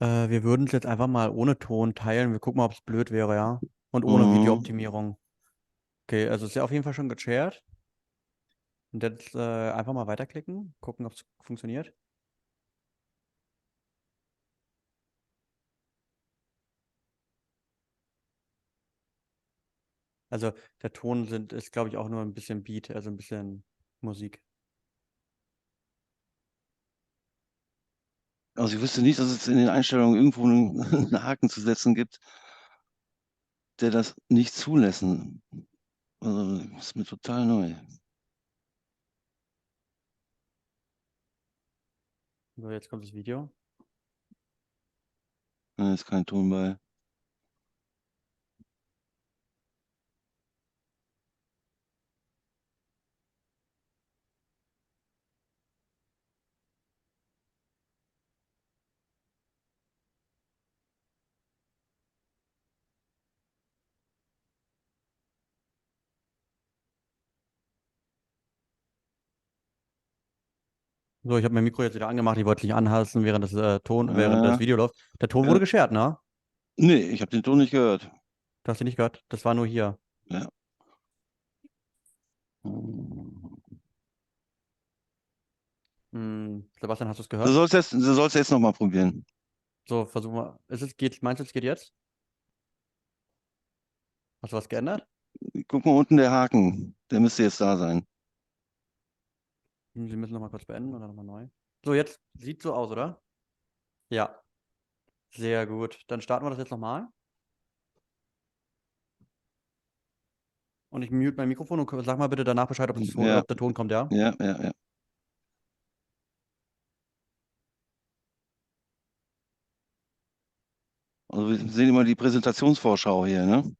Wir würden es jetzt einfach mal ohne Ton teilen. Wir gucken mal, ob es blöd wäre, ja. Und ohne Mhm. Videooptimierung. Okay, also ist ja auf jeden Fall schon geshared. Und jetzt einfach mal weiterklicken, gucken, ob es funktioniert. Also der Ton ist, glaube ich, auch nur ein bisschen Beat, also ein bisschen Musik. Also ich wüsste nicht, dass es in den Einstellungen irgendwo einen Haken zu setzen gibt, der das nicht zulassen. Also das ist mir total neu. So, jetzt kommt das Video. Da ist kein Ton bei. So, ich habe mein Mikro jetzt wieder angemacht. Ich wollte nicht anhalten, während das Ja, Video läuft. Der Ton ja. wurde geshared, ne? Nee, ich habe den Ton nicht gehört. Du hast ihn nicht gehört. Das war nur hier. Ja. Sebastian, hast du es gehört? Du sollst jetzt noch mal probieren. So, versuch mal. Meinst du, es geht jetzt? Hast du was geändert? Guck mal unten der Haken. Der müsste jetzt da sein. Sie müssen noch mal kurz beenden oder nochmal neu. So, jetzt sieht so aus, oder? Ja, sehr gut. Dann starten wir das jetzt nochmal. Und ich mute mein Mikrofon und sag mal bitte danach Bescheid, Ja, ob der Ton kommt, ja? ja. Also wir sehen immer die Präsentationsvorschau hier, ne?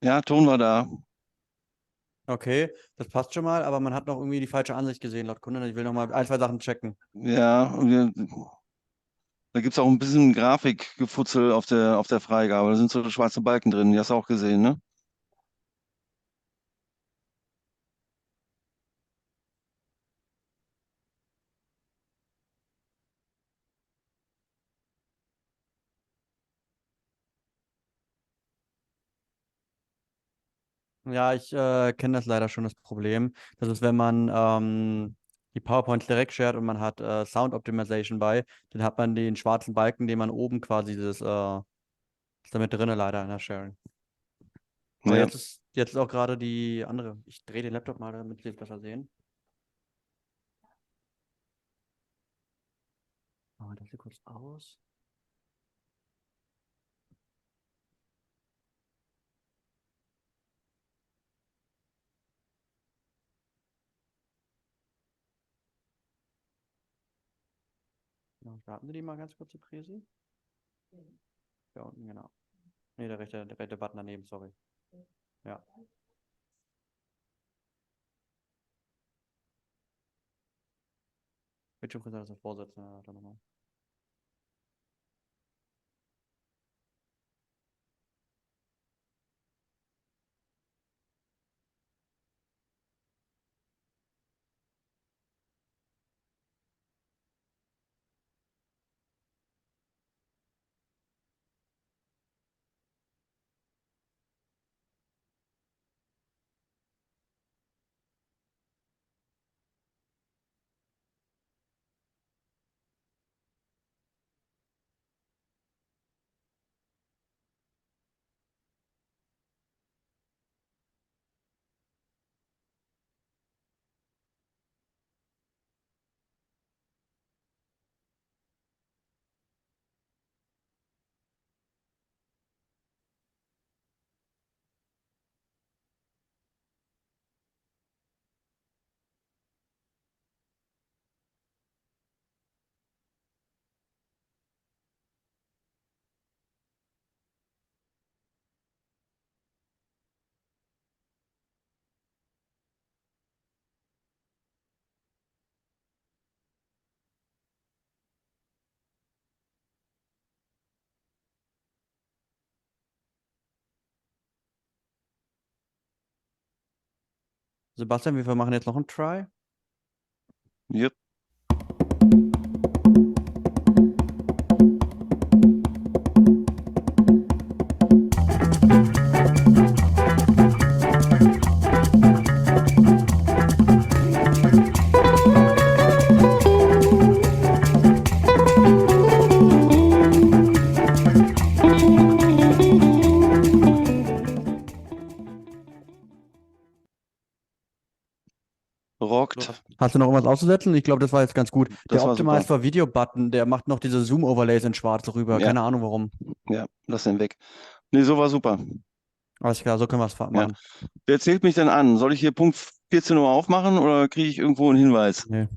Ja, Ton war da. Okay, das passt schon mal, aber man hat noch irgendwie die falsche Ansicht gesehen laut Kunde. Ich will noch mal ein, zwei Sachen checken. Ja, da gibt es auch ein bisschen Grafikgefutzel auf der Freigabe. Da sind so schwarze Balken drin. Die hast du auch gesehen, ne? Ja, ich kenne das leider schon, das Problem. Das ist, wenn man die PowerPoints direkt shared und man hat Sound Optimization bei, dann hat man den schwarzen Balken, den man oben quasi ist damit drinne leider in der Sharing. Aber Ja. jetzt ist auch gerade die andere. Ich drehe den Laptop mal, damit Sie es besser sehen. Machen wir das hier kurz aus. Ja, starten Sie die mal ganz kurz, die Präsi. Da unten, genau. Nee, der rechte Button daneben, sorry. Ja. Bildschirmpräsentator ist der Vorsitzende, warte nochmal. Sebastian, wir machen jetzt noch einen Try. Yep. So. Rockt. Hast du noch irgendwas auszusetzen? Ich glaube, das war jetzt ganz gut. Der Das war Optimize super. for Video Button, der macht noch diese Zoom-Overlays in schwarz rüber. Ja, Keine Ahnung warum. ja, lass den weg. Nee, so war super. Alles klar, so können wir es Ja. machen. Wer zählt mich denn an? Soll ich hier Punkt 14 Uhr aufmachen oder kriege ich irgendwo einen Hinweis? Nee.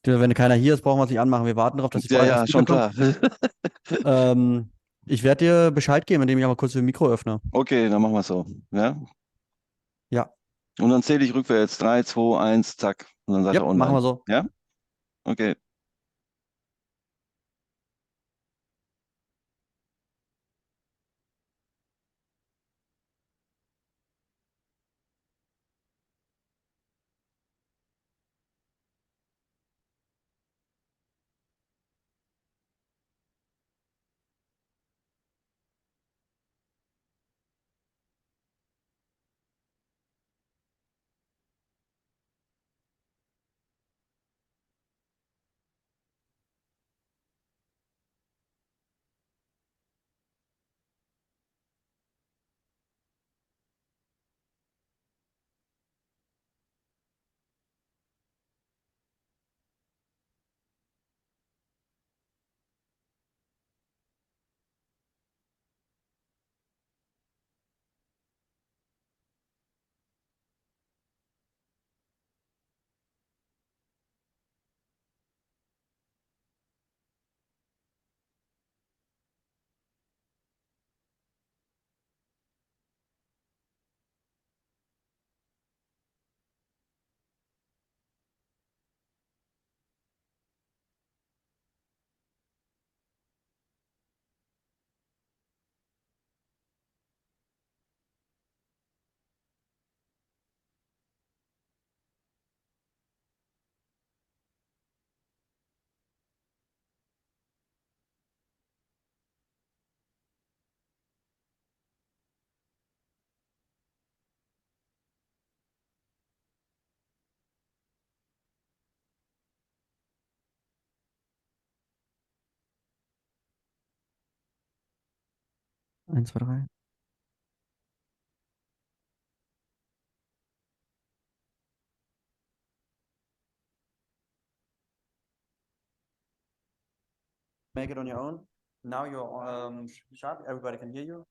Wenn keiner hier ist, brauchen wir es nicht anmachen. Wir warten darauf, dass die Ja, Frage ja, ins schon kommt. klar. Ich werde dir Bescheid geben, indem ich einmal kurz das Mikro öffne. Okay, dann machen wir es so. Ja? Ja, Und dann zähle ich rückwärts. 3, 2, 1, zack. Und dann seid ja, ihr machen online. wir so. Ja? Okay. Eins, zwei, drei. Make it on your own. Now you're sharp. Everybody can hear you.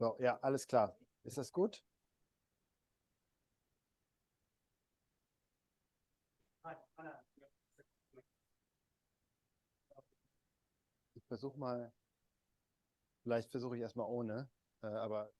So, ja, alles klar. Ist das gut? Ich versuche mal, vielleicht versuche ich erstmal ohne, aber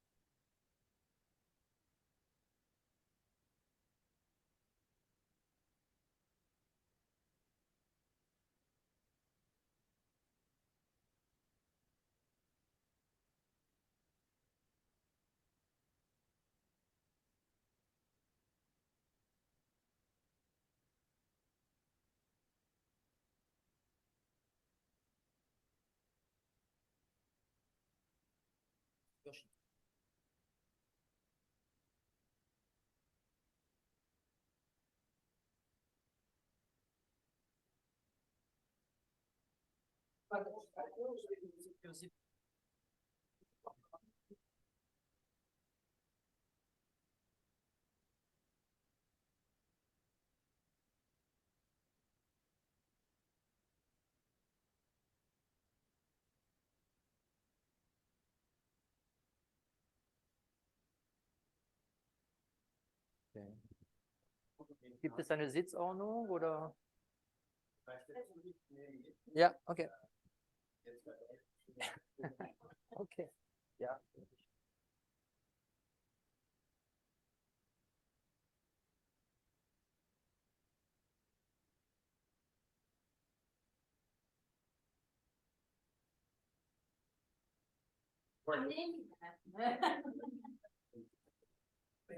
okay. Gibt es eine Sitzordnung oder? Ja, okay. Okay. Ja.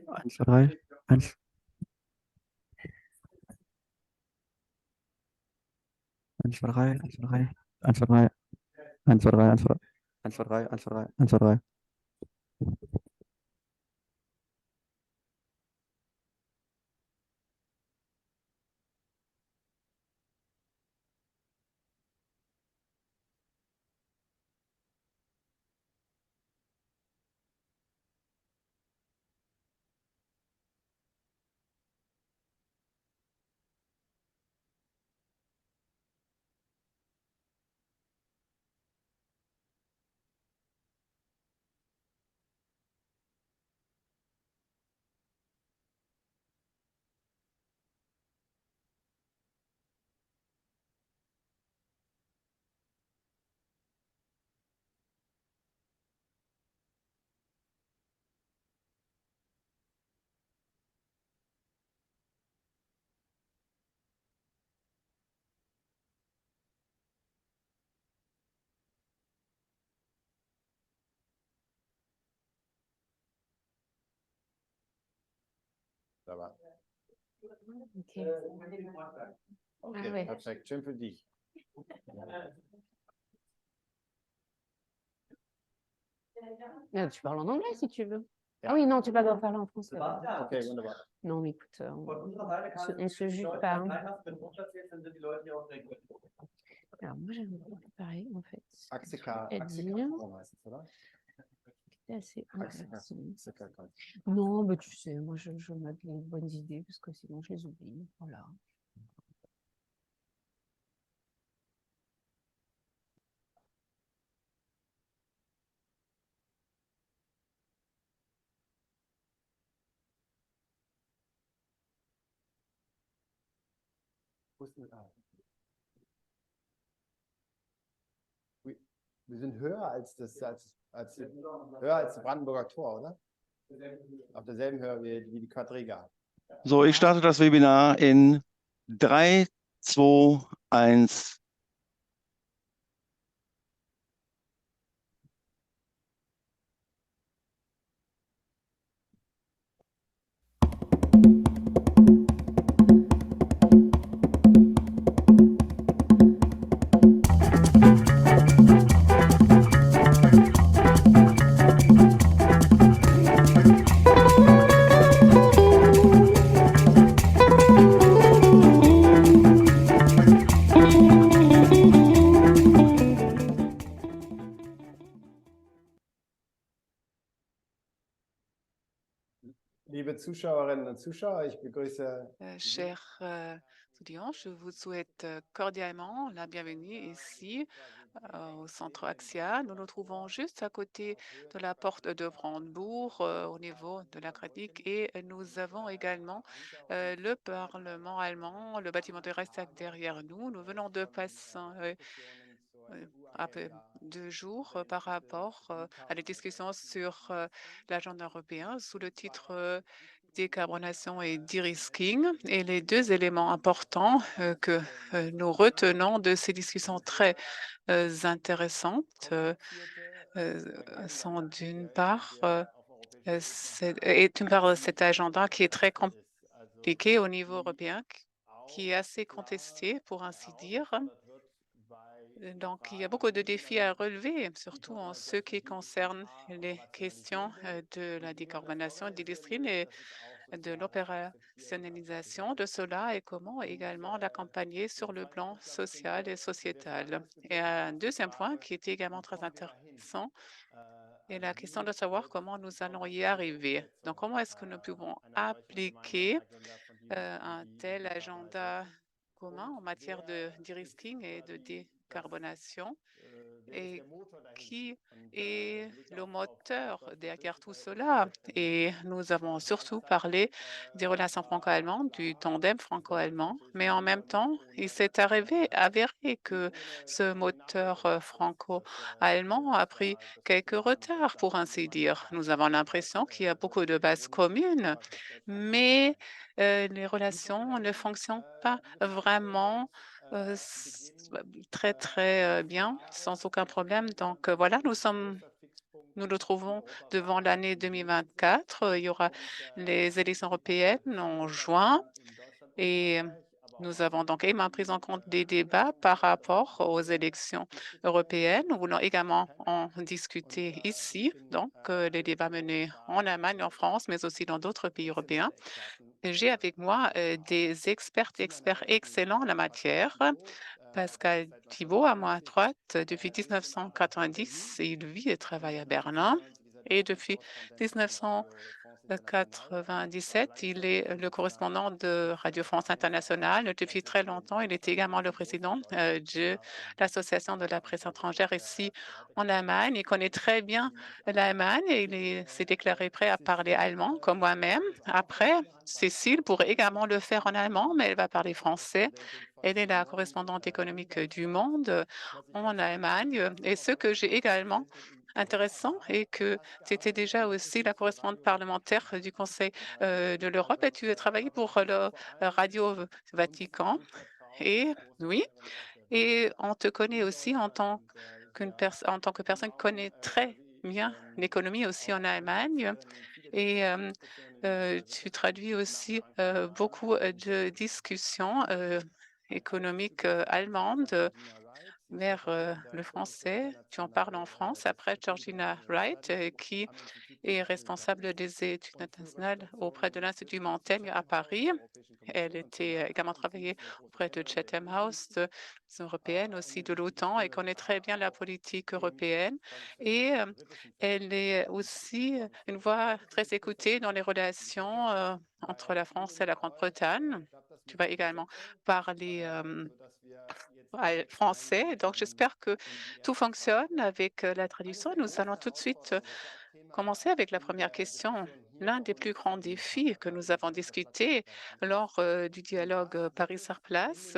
Eins, zwei, drei. Eins. Eins, zwei, drei. Eins, zwei, drei. Eins, zwei, drei. Eins, zwei, drei. Eins, zwei, drei. Eins, zwei, drei. Eins, zwei, drei. Eins, zwei, drei. Aber Ok. okay, Ah ouais. perfekt. Schön für dich. Tu parles en anglais si tu veux. Ah oui, non, tu vas devoir parler en français. Okay, wunderbar. Non, mais écoute, on se juge pas. Hein. Alors, moi, j'avais préparé, en fait. Axeka, Elle Axeka dit- Form heißt es, oder? C'est assez Axeka, intéressant. Axeka Form. Non, mais tu sais, moi, je note les bonnes idées parce que sinon, je les oublie. Voilà. Wo ist denn, oui. Wir sind höher als höher als das Brandenburger Tor, oder? Auf derselben Höhe wie die Quadriga. So, ich starte das Webinar in 3, 2, 1. Liebe Zuschauerinnen und Zuschauer, ich begrüße Chers étudiants, je vous souhaite cordialement la bienvenue ici au centre Axia. Nous nous trouvons juste à côté de la porte de Brandebourg, au niveau de la critique. Et nous avons également le Parlement allemand, le bâtiment de Reichstag derrière nous. Nous venons de passer à peu 2 jours par rapport à des discussions sur l'agenda européen sous le titre décarbonation et de-risking. Et les deux éléments importants que nous retenons de ces discussions très intéressantes sont d'une part, cet agenda qui est très compliqué au niveau européen, qui est assez contesté, pour ainsi dire. Donc, il y a beaucoup de défis à relever, surtout en ce qui concerne les questions de la décarbonation et et de l'opérationnalisation de cela et comment également l'accompagner sur le plan social et sociétal. Et un deuxième point qui est également très intéressant est la question de savoir comment nous allons y arriver. Donc, comment est-ce que nous pouvons appliquer un tel agenda commun en matière de de-risking et de décarbonation et qui est le moteur derrière tout cela. Et nous avons surtout parlé des relations franco-allemandes, du tandem franco-allemand, mais en même temps, il s'est avéré que ce moteur franco-allemand a pris quelques retards, pour ainsi dire. Nous avons l'impression qu'il y a beaucoup de bases communes, mais les relations ne fonctionnent pas vraiment très bien, sans aucun problème. Donc voilà, nous nous trouvons devant l'année 2024. Il y aura les élections européennes en juin et nous avons donc également pris en compte des débats par rapport aux élections européennes. Nous voulons également en discuter ici, donc les débats menés en Allemagne, en France, mais aussi dans d'autres pays européens. J'ai avec moi des experts excellents en la matière. Pascal Thibault, à ma droite, depuis 1990, il vit et travaille à Berlin. Et depuis 1997, il est le correspondant de Radio France Internationale. Depuis très longtemps, il est également le président de l'Association de la presse étrangère ici en Allemagne. Il connaît très bien l'Allemagne et s'est déclaré prêt à parler allemand, comme moi-même. Après, Cécile pourrait également le faire en allemand, mais elle va parler français. Elle est la correspondante économique du Monde en Allemagne. Et ce que j'ai également intéressant et que c'était déjà aussi la correspondante parlementaire du Conseil de l'Europe et tu as travaillé pour le Radio Vatican. Et oui, et on te connaît aussi en tant que personne qui connaît très bien l'économie aussi en Allemagne. Et tu traduis aussi beaucoup de discussions économiques allemandes vers le français. Tu en parles en France. Après, Georgina Wright, qui est responsable des études internationales auprès de l'Institut Montaigne à Paris. Elle était également travaillée auprès de Chatham House, de l'Union européenne, aussi de l'OTAN, et connaît très bien la politique européenne. Et elle est aussi une voix très écoutée dans les relations entre la France et la Grande-Bretagne. Tu vas également parler français. Donc, j'espère que tout fonctionne avec la traduction. Nous allons tout de suite commencer avec la première question. L'un des plus grands défis que nous avons discuté lors du dialogue Paris-Sarplace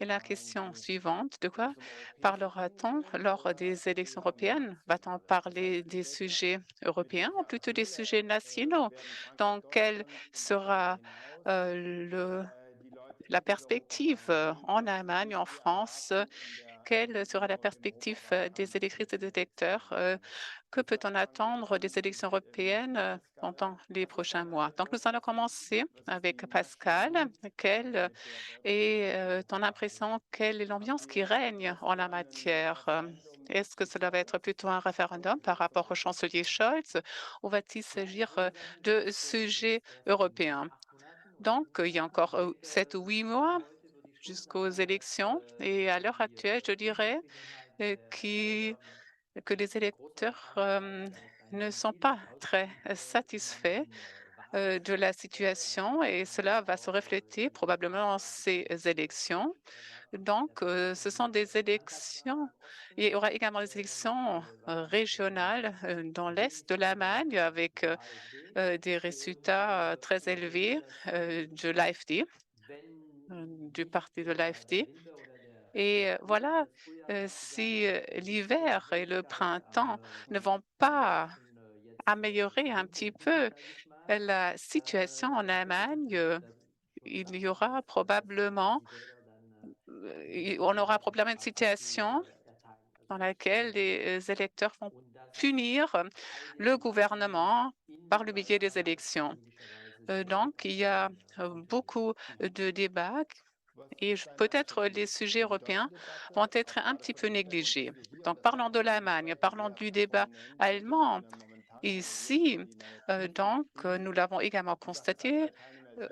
est la question suivante. De quoi parlera-t-on lors des élections européennes? Va-t-on parler des sujets européens ou plutôt des sujets nationaux? Donc, quelle sera la perspective en Allemagne, en France? Quelle sera la perspective des électrices et des électeurs? Que peut-on attendre des élections européennes pendant les prochains mois? Donc, nous allons commencer avec Pascal. Quelle est ton impression? Quelle est l'ambiance qui règne en la matière? Est-ce que cela va être plutôt un référendum par rapport au chancelier Scholz ou va-t-il s'agir de sujets européens? Donc, il y a encore 7 ou 8 mois jusqu'aux élections et à l'heure actuelle, je dirais que les électeurs ne sont pas très satisfaits de la situation et cela va se refléter probablement dans ces élections. Donc, ce sont des élections. Il y aura également des élections régionales dans l'Est de l'Allemagne avec des résultats très élevés de l'AfD, du parti de l'AfD. Et voilà, si l'hiver et le printemps ne vont pas améliorer un petit peu la situation en Allemagne, il y aura probablement, on aura probablement une situation dans laquelle les électeurs vont punir le gouvernement par le biais des élections. Donc, il y a beaucoup de débats et peut-être les sujets européens vont être un petit peu négligés. Donc, parlons de l'Allemagne, parlons du débat allemand. Ici, nous l'avons également constaté, euh,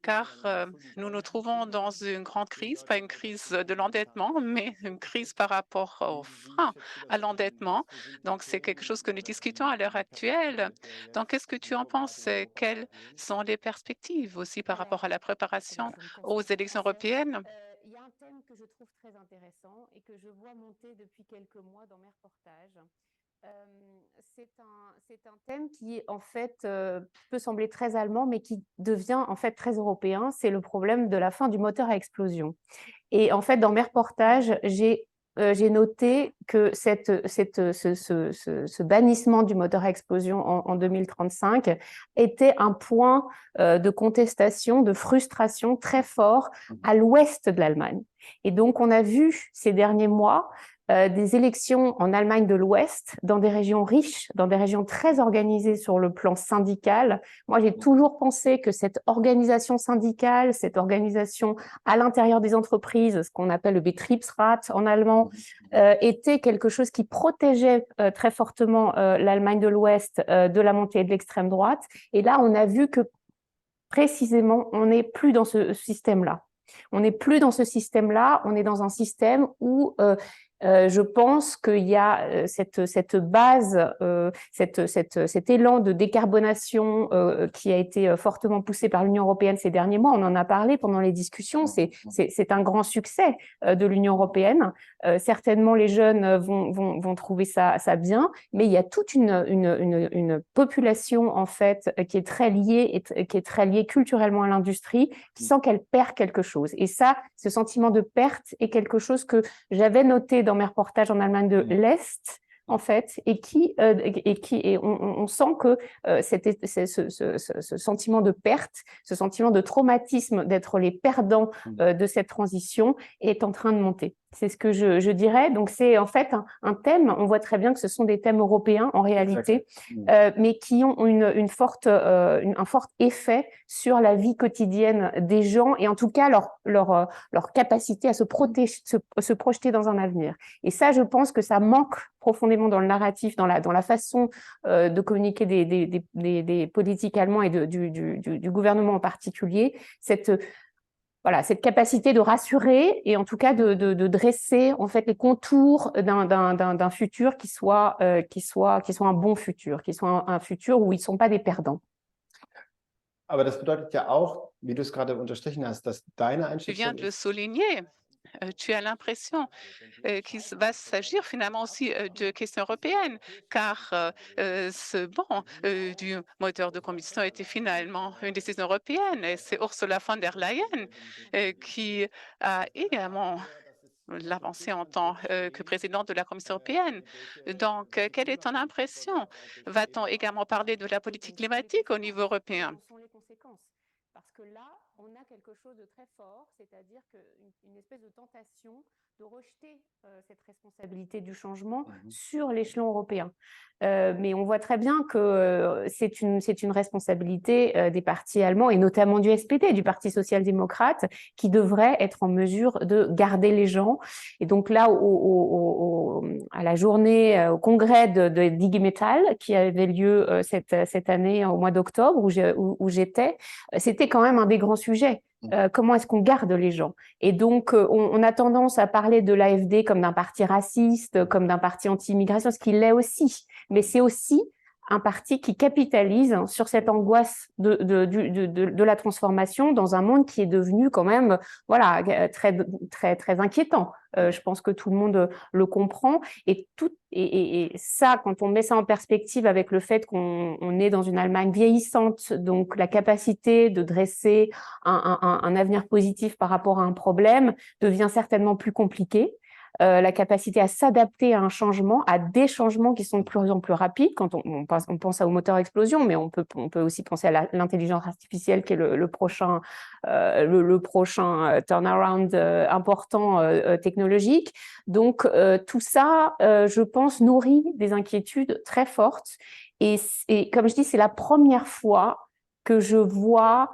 car nous nous trouvons dans une grande crise, pas une crise de l'endettement, mais une crise par rapport au frein à l'endettement. Donc, c'est quelque chose que nous discutons à l'heure actuelle. Donc, qu'est-ce que tu en penses? Quelles sont les perspectives aussi par rapport à la préparation aux élections européennes? Il y a un thème que je trouve très intéressant et que je vois monter depuis quelques mois dans mes reportages. C'est un thème qui, en fait, peut sembler très allemand, mais qui devient en fait très européen. C'est le problème de la fin du moteur à explosion. Et en fait, dans mes reportages, j'ai noté que ce bannissement du moteur à explosion en 2035 était un point de contestation, de frustration très fort à l'ouest de l'Allemagne. Et donc, on a vu ces derniers mois des élections en Allemagne de l'Ouest, dans des régions riches, dans des régions très organisées sur le plan syndical. Moi, j'ai toujours pensé que cette organisation syndicale, cette organisation à l'intérieur des entreprises, ce qu'on appelle le Betriebsrat en allemand, était quelque chose qui protégeait très fortement l'Allemagne de l'Ouest de la montée de l'extrême droite. Et là, on a vu que précisément, on n'est plus dans ce système-là. On n'est plus dans ce système-là, on est dans un système où je pense qu'il y a cette base, cet élan de décarbonation qui a été fortement poussé par l'Union européenne ces derniers mois. On en a parlé pendant les discussions. C'est un grand succès de l'Union européenne. Certainement, les jeunes vont trouver ça bien, mais il y a toute une population en fait qui est très liée culturellement à l'industrie, qui sent qu'elle perd quelque chose. Et ça, ce sentiment de perte est quelque chose que j'avais noté dans mes reportages en Allemagne de l'Est, en fait, et on sent que ce sentiment de perte, ce sentiment de traumatisme d'être les perdants de cette transition est en train de monter. C'est ce que je dirais. Donc, c'est en fait un thème, on voit très bien que ce sont des thèmes européens en réalité, mais qui ont un fort effet sur la vie quotidienne des gens et en tout cas leur capacité à se projeter dans un avenir. Et ça, je pense que ça manque profondément dans le narratif, dans la façon de communiquer des politiques allemands et du gouvernement en particulier, cette capacité de rassurer et en tout cas de dresser en fait les contours d'un futur qui soit un bon futur, qui soit un futur où ils ne sont pas des perdants. Aber das bedeutet ja auch, wie du es gerade unterstrichen hast, dass deine Tu viens Einschätzung de le ist, souligner. Tu as l'impression qu'il va s'agir finalement aussi de questions européennes, car ce banc du moteur de combustion était finalement une décision européenne. Et c'est Ursula von der Leyen qui a également l'avancée en tant que présidente de la Commission européenne. Donc, quelle est ton impression? Va-t-on également parler de la politique climatique au niveau européen? Quelles sont les conséquences? Parce que là, on a quelque chose de très fort, c'est-à-dire qu'une espèce de tentation de rejeter cette responsabilité du changement sur l'échelon européen. Mais on voit très bien que c'est une responsabilité des partis allemands, et notamment du SPD, du Parti social-démocrate, qui devrait être en mesure de garder les gens. Et donc là, à la journée, au congrès de IG Metall, qui avait lieu cette année au mois d'octobre, où j'étais, c'était quand même un des grands sujets. Comment est-ce qu'on garde les gens? Et donc, on a tendance à parler de l'AfD comme d'un parti raciste, comme d'un parti anti-immigration, ce qu'il l'est aussi. Mais c'est aussi un parti qui capitalise sur cette angoisse de la transformation dans un monde qui est devenu quand même voilà, très, très, très inquiétant. Je pense que tout le monde le comprend. Et ça, quand on met ça en perspective avec le fait qu'on est dans une Allemagne vieillissante, donc la capacité de dresser un avenir positif par rapport à un problème devient certainement plus compliquée. La capacité à s'adapter à un changement, à des changements qui sont de plus en plus rapides. Quand on pense au moteur explosion, mais on peut aussi penser à l'intelligence artificielle qui est le prochain turnaround important technologique. Donc, tout ça, je pense, nourrit des inquiétudes très fortes. Et comme je dis, c'est la première fois que je vois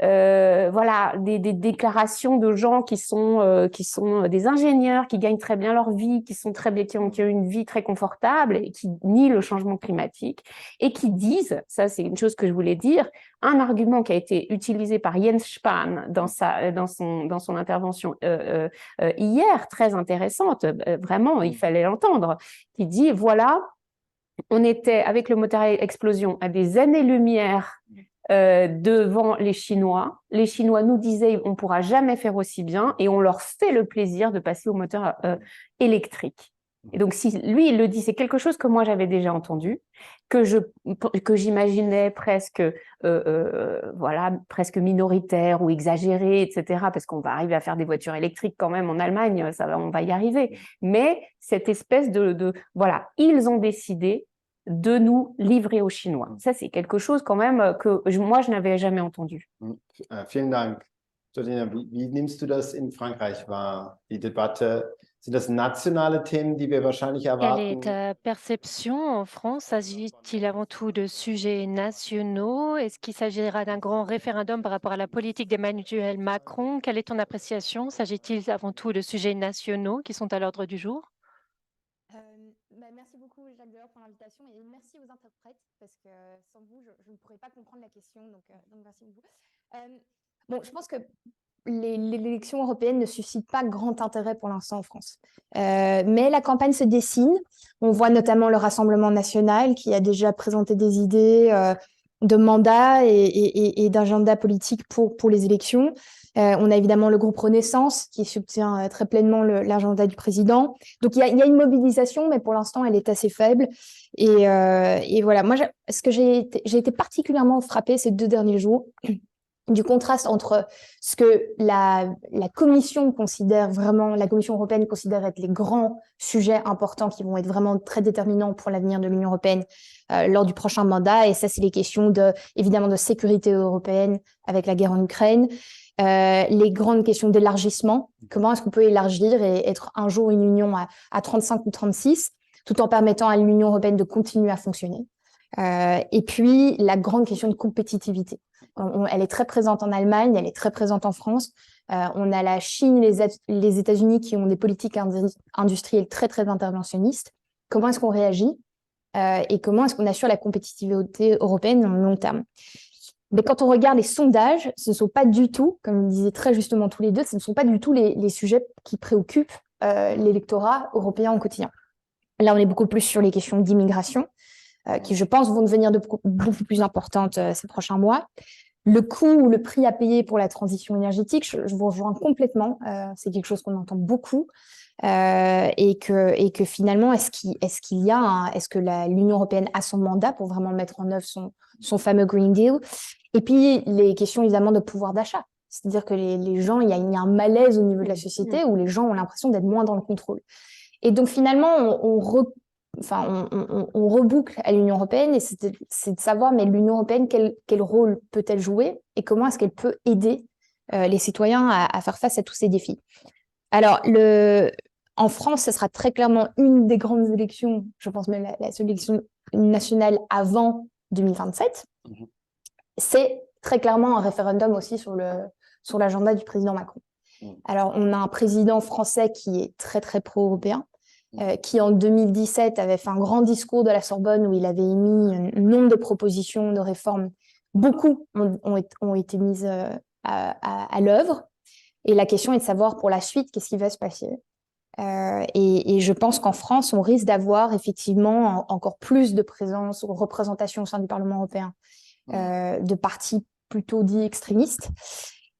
voilà, des déclarations de gens qui sont des ingénieurs, qui gagnent très bien leur vie, qui ont une vie très confortable et qui nient le changement climatique et qui disent, ça c'est une chose que je voulais dire, un argument qui a été utilisé par Jens Spahn dans son intervention hier, très intéressante, vraiment, il fallait l'entendre, qui dit, voilà, on était avec le moteur à explosion à des années-lumière devant les Chinois. Les Chinois nous disaient on ne pourra jamais faire aussi bien et on leur fait le plaisir de passer au moteur électrique. Et donc, si lui, il le dit, c'est quelque chose que moi, j'avais déjà entendu, que j'imaginais presque, voilà, presque minoritaire ou exagéré, etc., parce qu'on va arriver à faire des voitures électriques quand même en Allemagne, on va y arriver. Mais cette espèce voilà, ils ont décidé de nous livrer aux Chinois. Ça, c'est quelque chose quand même que moi, je n'avais jamais entendu. Vielen Dank. Georgina, wie nimmst du das in Frankreich wahr, die Debatte? Sind das nationale Themen, die wir wahrscheinlich Quelle erwarten? est ta perception en France? S'agit-il avant tout de sujets nationaux? Est-ce qu'il s'agira d'un grand référendum par rapport à la politique d'Emmanuel Macron? Quelle est ton appréciation? S'agit-il avant tout de sujets nationaux qui sont à l'ordre du jour? Merci beaucoup, Jacques Delors, pour l'invitation et merci aux interprètes parce que sans vous, je ne pourrais pas comprendre la question. Donc merci beaucoup. Bon, je pense que l'élection européenne ne suscite pas grand intérêt pour l'instant en France. Mais la campagne se dessine. On voit notamment le Rassemblement national qui a déjà présenté des idées de mandat et d'agenda politique pour les élections. On a évidemment le groupe Renaissance qui soutient très pleinement l'agenda du président. Donc, il y a une mobilisation, mais pour l'instant, elle est assez faible. Et voilà, moi, j'ai été particulièrement frappée ces 2 derniers jours du contraste entre ce que la Commission considère vraiment, la Commission européenne considère être les grands sujets importants qui vont être vraiment très déterminants pour l'avenir de l'Union européenne lors du prochain mandat. Et ça, c'est les questions évidemment de sécurité européenne avec la guerre en Ukraine, les grandes questions d'élargissement. Comment est-ce qu'on peut élargir et être un jour une union à 35 ou 36, tout en permettant à l'Union européenne de continuer à fonctionner. Et puis, la grande question de compétitivité. Elle est très présente en Allemagne, elle est très présente en France. On a la Chine, les États-Unis qui ont des politiques industrielles très, très interventionnistes. Comment est-ce qu'on réagit et comment est-ce qu'on assure la compétitivité européenne en long terme? Mais quand on regarde les sondages, ce ne sont pas du tout, comme disaient très justement tous les deux, ce ne sont pas du tout les sujets qui préoccupent l'électorat européen au quotidien. Là, on est beaucoup plus sur les questions d'immigration, qui, je pense, vont devenir beaucoup plus importantes ces prochains mois. Le coût ou le prix à payer pour la transition énergétique, je vous rejoins complètement. C'est quelque chose qu'on entend beaucoup. Et que finalement, est-ce que l'Union européenne a son mandat pour vraiment mettre en œuvre son fameux Green Deal? Et puis, les questions évidemment de pouvoir d'achat. C'est-à-dire que les gens, il y a un malaise au niveau de la société où les gens ont l'impression d'être moins dans le contrôle. Et donc, finalement, on reboucle à l'Union européenne et c'est de savoir, mais l'Union européenne, quel rôle peut-elle jouer et comment est-ce qu'elle peut aider les citoyens à faire face à tous ces défis. Alors, en France, ce sera très clairement une des grandes élections, je pense même la seule élection nationale avant 2027. C'est très clairement un référendum aussi sur l'agenda du président Macron. Alors, on a un président français qui est très, très pro-européen, qui en 2017 avait fait un grand discours de la Sorbonne où il avait émis un nombre de propositions de réformes. Beaucoup ont été mises à l'œuvre. Et la question est de savoir pour la suite qu'est-ce qui va se passer. Et je pense qu'en France, on risque d'avoir effectivement encore plus de présence ou représentation au sein du Parlement européen de partis plutôt dits extrémistes.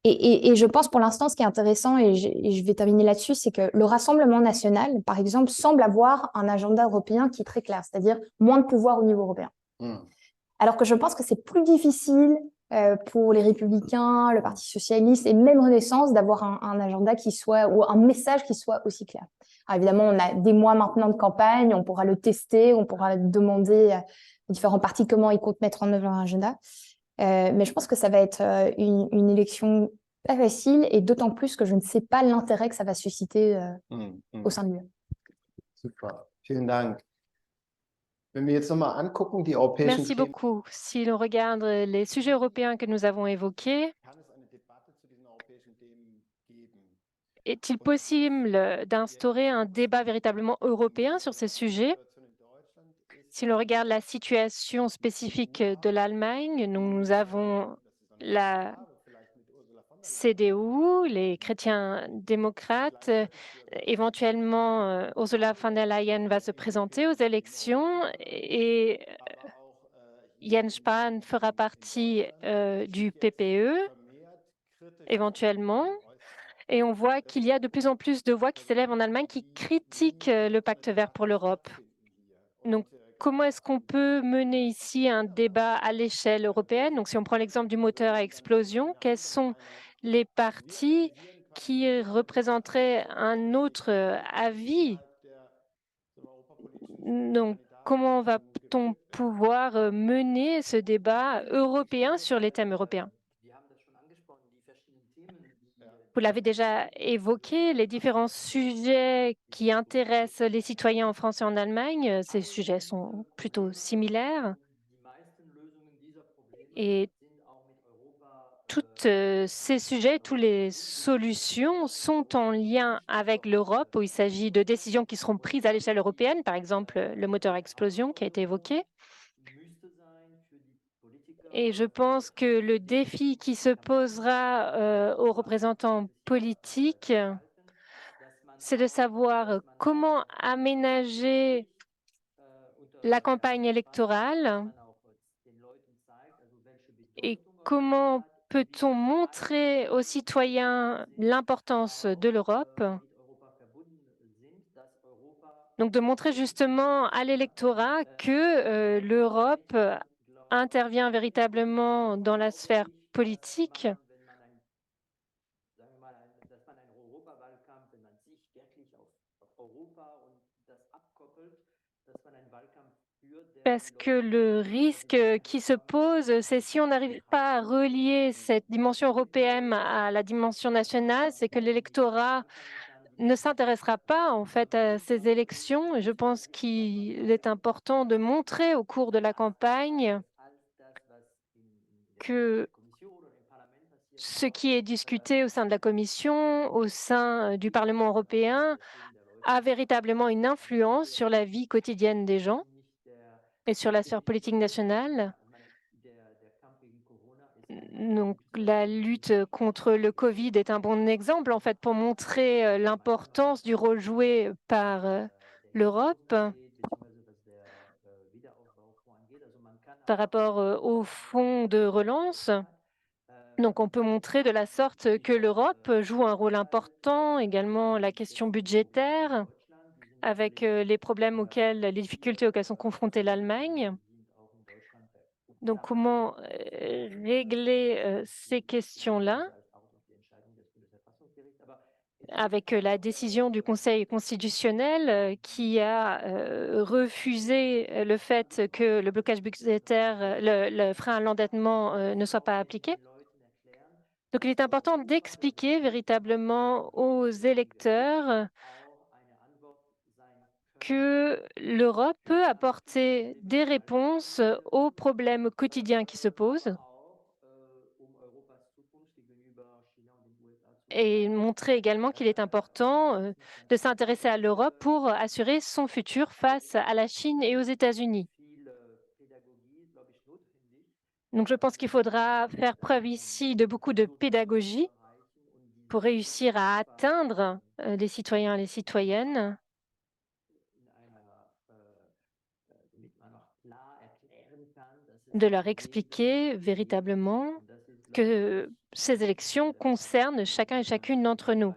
Et je pense pour l'instant, ce qui est intéressant, et je vais terminer là-dessus, c'est que le Rassemblement national, par exemple, semble avoir un agenda européen qui est très clair, c'est-à-dire moins de pouvoir au niveau européen. Alors que je pense que c'est plus difficile pour les Républicains, le Parti socialiste et même Renaissance d'avoir un agenda qui soit, ou un message qui soit aussi clair. Alors évidemment, on a des mois maintenant de campagne, on pourra le tester, on pourra demander aux différents partis comment ils comptent mettre en œuvre leur agenda. Mais je pense que ça va être une élection pas facile, et d'autant plus que je ne sais pas l'intérêt que ça va susciter au sein de l'UE. Super. Vielen Dank. Wenn wir jetzt nochmal angucken, die europäischen Merci Themen, beaucoup. Si l'on regarde les sujets européens que nous avons évoqués, kann es eine Debatte zu diesen europäischen Themen geben? est-il possible d'instaurer un débat véritablement européen sur ces sujets? Si l'on regarde la situation spécifique de l'Allemagne, nous avons la CDU, les chrétiens démocrates. Éventuellement, Ursula von der Leyen va se présenter aux élections et Jens Spahn fera partie du PPE éventuellement. Et on voit qu'il y a de plus en plus de voix qui s'élèvent en Allemagne qui critiquent le pacte vert pour l'Europe. Donc, comment est-ce qu'on peut mener ici un débat à l'échelle européenne? Donc, si on prend l'exemple du moteur à explosion, quels sont les partis qui représenteraient un autre avis? Donc, comment va-t-on pouvoir mener ce débat européen sur les thèmes européens? Vous l'avez déjà évoqué, les différents sujets qui intéressent les citoyens en France et en Allemagne, ces sujets sont plutôt similaires. Et tous ces sujets, toutes les solutions sont en lien avec l'Europe, où il s'agit de décisions qui seront prises à l'échelle européenne, par exemple le moteur à explosion qui a été évoqué. Et je pense que le défi qui se posera aux représentants politiques, c'est de savoir comment aménager la campagne électorale et comment peut-on montrer aux citoyens l'importance de l'Europe. Donc, de montrer justement à l'électorat que l'Europe intervient véritablement dans la sphère politique. Parce que le risque qui se pose, c'est si on n'arrive pas à relier cette dimension européenne à la dimension nationale, c'est que l'électorat ne s'intéressera pas en fait à ces élections. Et je pense qu'il est important de montrer au cours de la campagne que ce qui est discuté au sein de la Commission, au sein du Parlement européen, a véritablement une influence sur la vie quotidienne des gens et sur la sphère politique nationale. Donc, la lutte contre le Covid est un bon exemple, en fait, pour montrer l'importance du rôle joué par l'Europe par rapport au fonds de relance. Donc, on peut montrer de la sorte que l'Europe joue un rôle important, également la question budgétaire, avec les problèmes auxquels, les difficultés auxquelles sont confrontées l'Allemagne. Donc, comment régler ces questions-là avec la décision du Conseil constitutionnel qui a refusé le fait que le blocage budgétaire, le frein à l'endettement ne soit pas appliqué. Donc, il est important d'expliquer véritablement aux électeurs que l'Europe peut apporter des réponses aux problèmes quotidiens qui se posent et montrer également qu'il est important de s'intéresser à l'Europe pour assurer son futur face à la Chine et aux États-Unis. Donc, je pense qu'il faudra faire preuve ici de beaucoup de pédagogie pour réussir à atteindre les citoyens et les citoyennes, de leur expliquer véritablement que ces élections concernent chacun et chacune d'entre nous.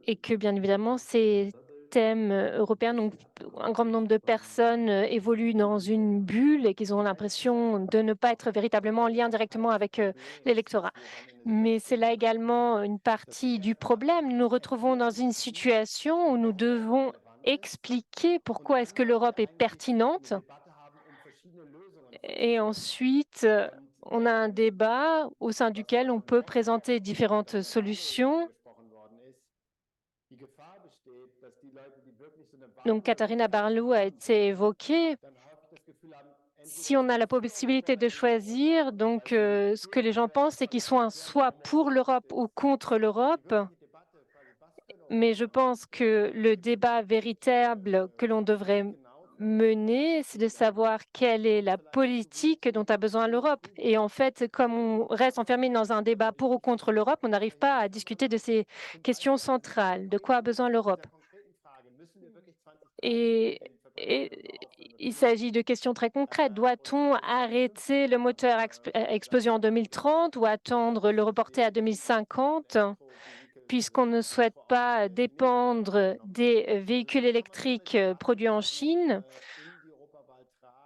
Et que, bien évidemment, ces thèmes européens, donc un grand nombre de personnes évoluent dans une bulle et qu'ils ont l'impression de ne pas être véritablement en lien directement avec l'électorat. Mais c'est là également une partie du problème. Nous nous retrouvons dans une situation où nous devons expliquer pourquoi est-ce que l'Europe est pertinente. Et ensuite, on a un débat au sein duquel on peut présenter différentes solutions. Donc, Katharina Barlou a été évoquée. Si on a la possibilité de choisir, donc ce que les gens pensent, c'est qu'ils soient soit pour l'Europe ou contre l'Europe. Mais je pense que le débat véritable que l'on devrait mener, c'est de savoir quelle est la politique dont a besoin l'Europe. Et en fait, comme on reste enfermé dans un débat pour ou contre l'Europe, on n'arrive pas à discuter de ces questions centrales. De quoi a besoin l'Europe? Et il s'agit de questions très concrètes. Doit-on arrêter le moteur à explosion en 2030 ou attendre le reporter à 2050, puisqu'on ne souhaite pas dépendre des véhicules électriques produits en Chine?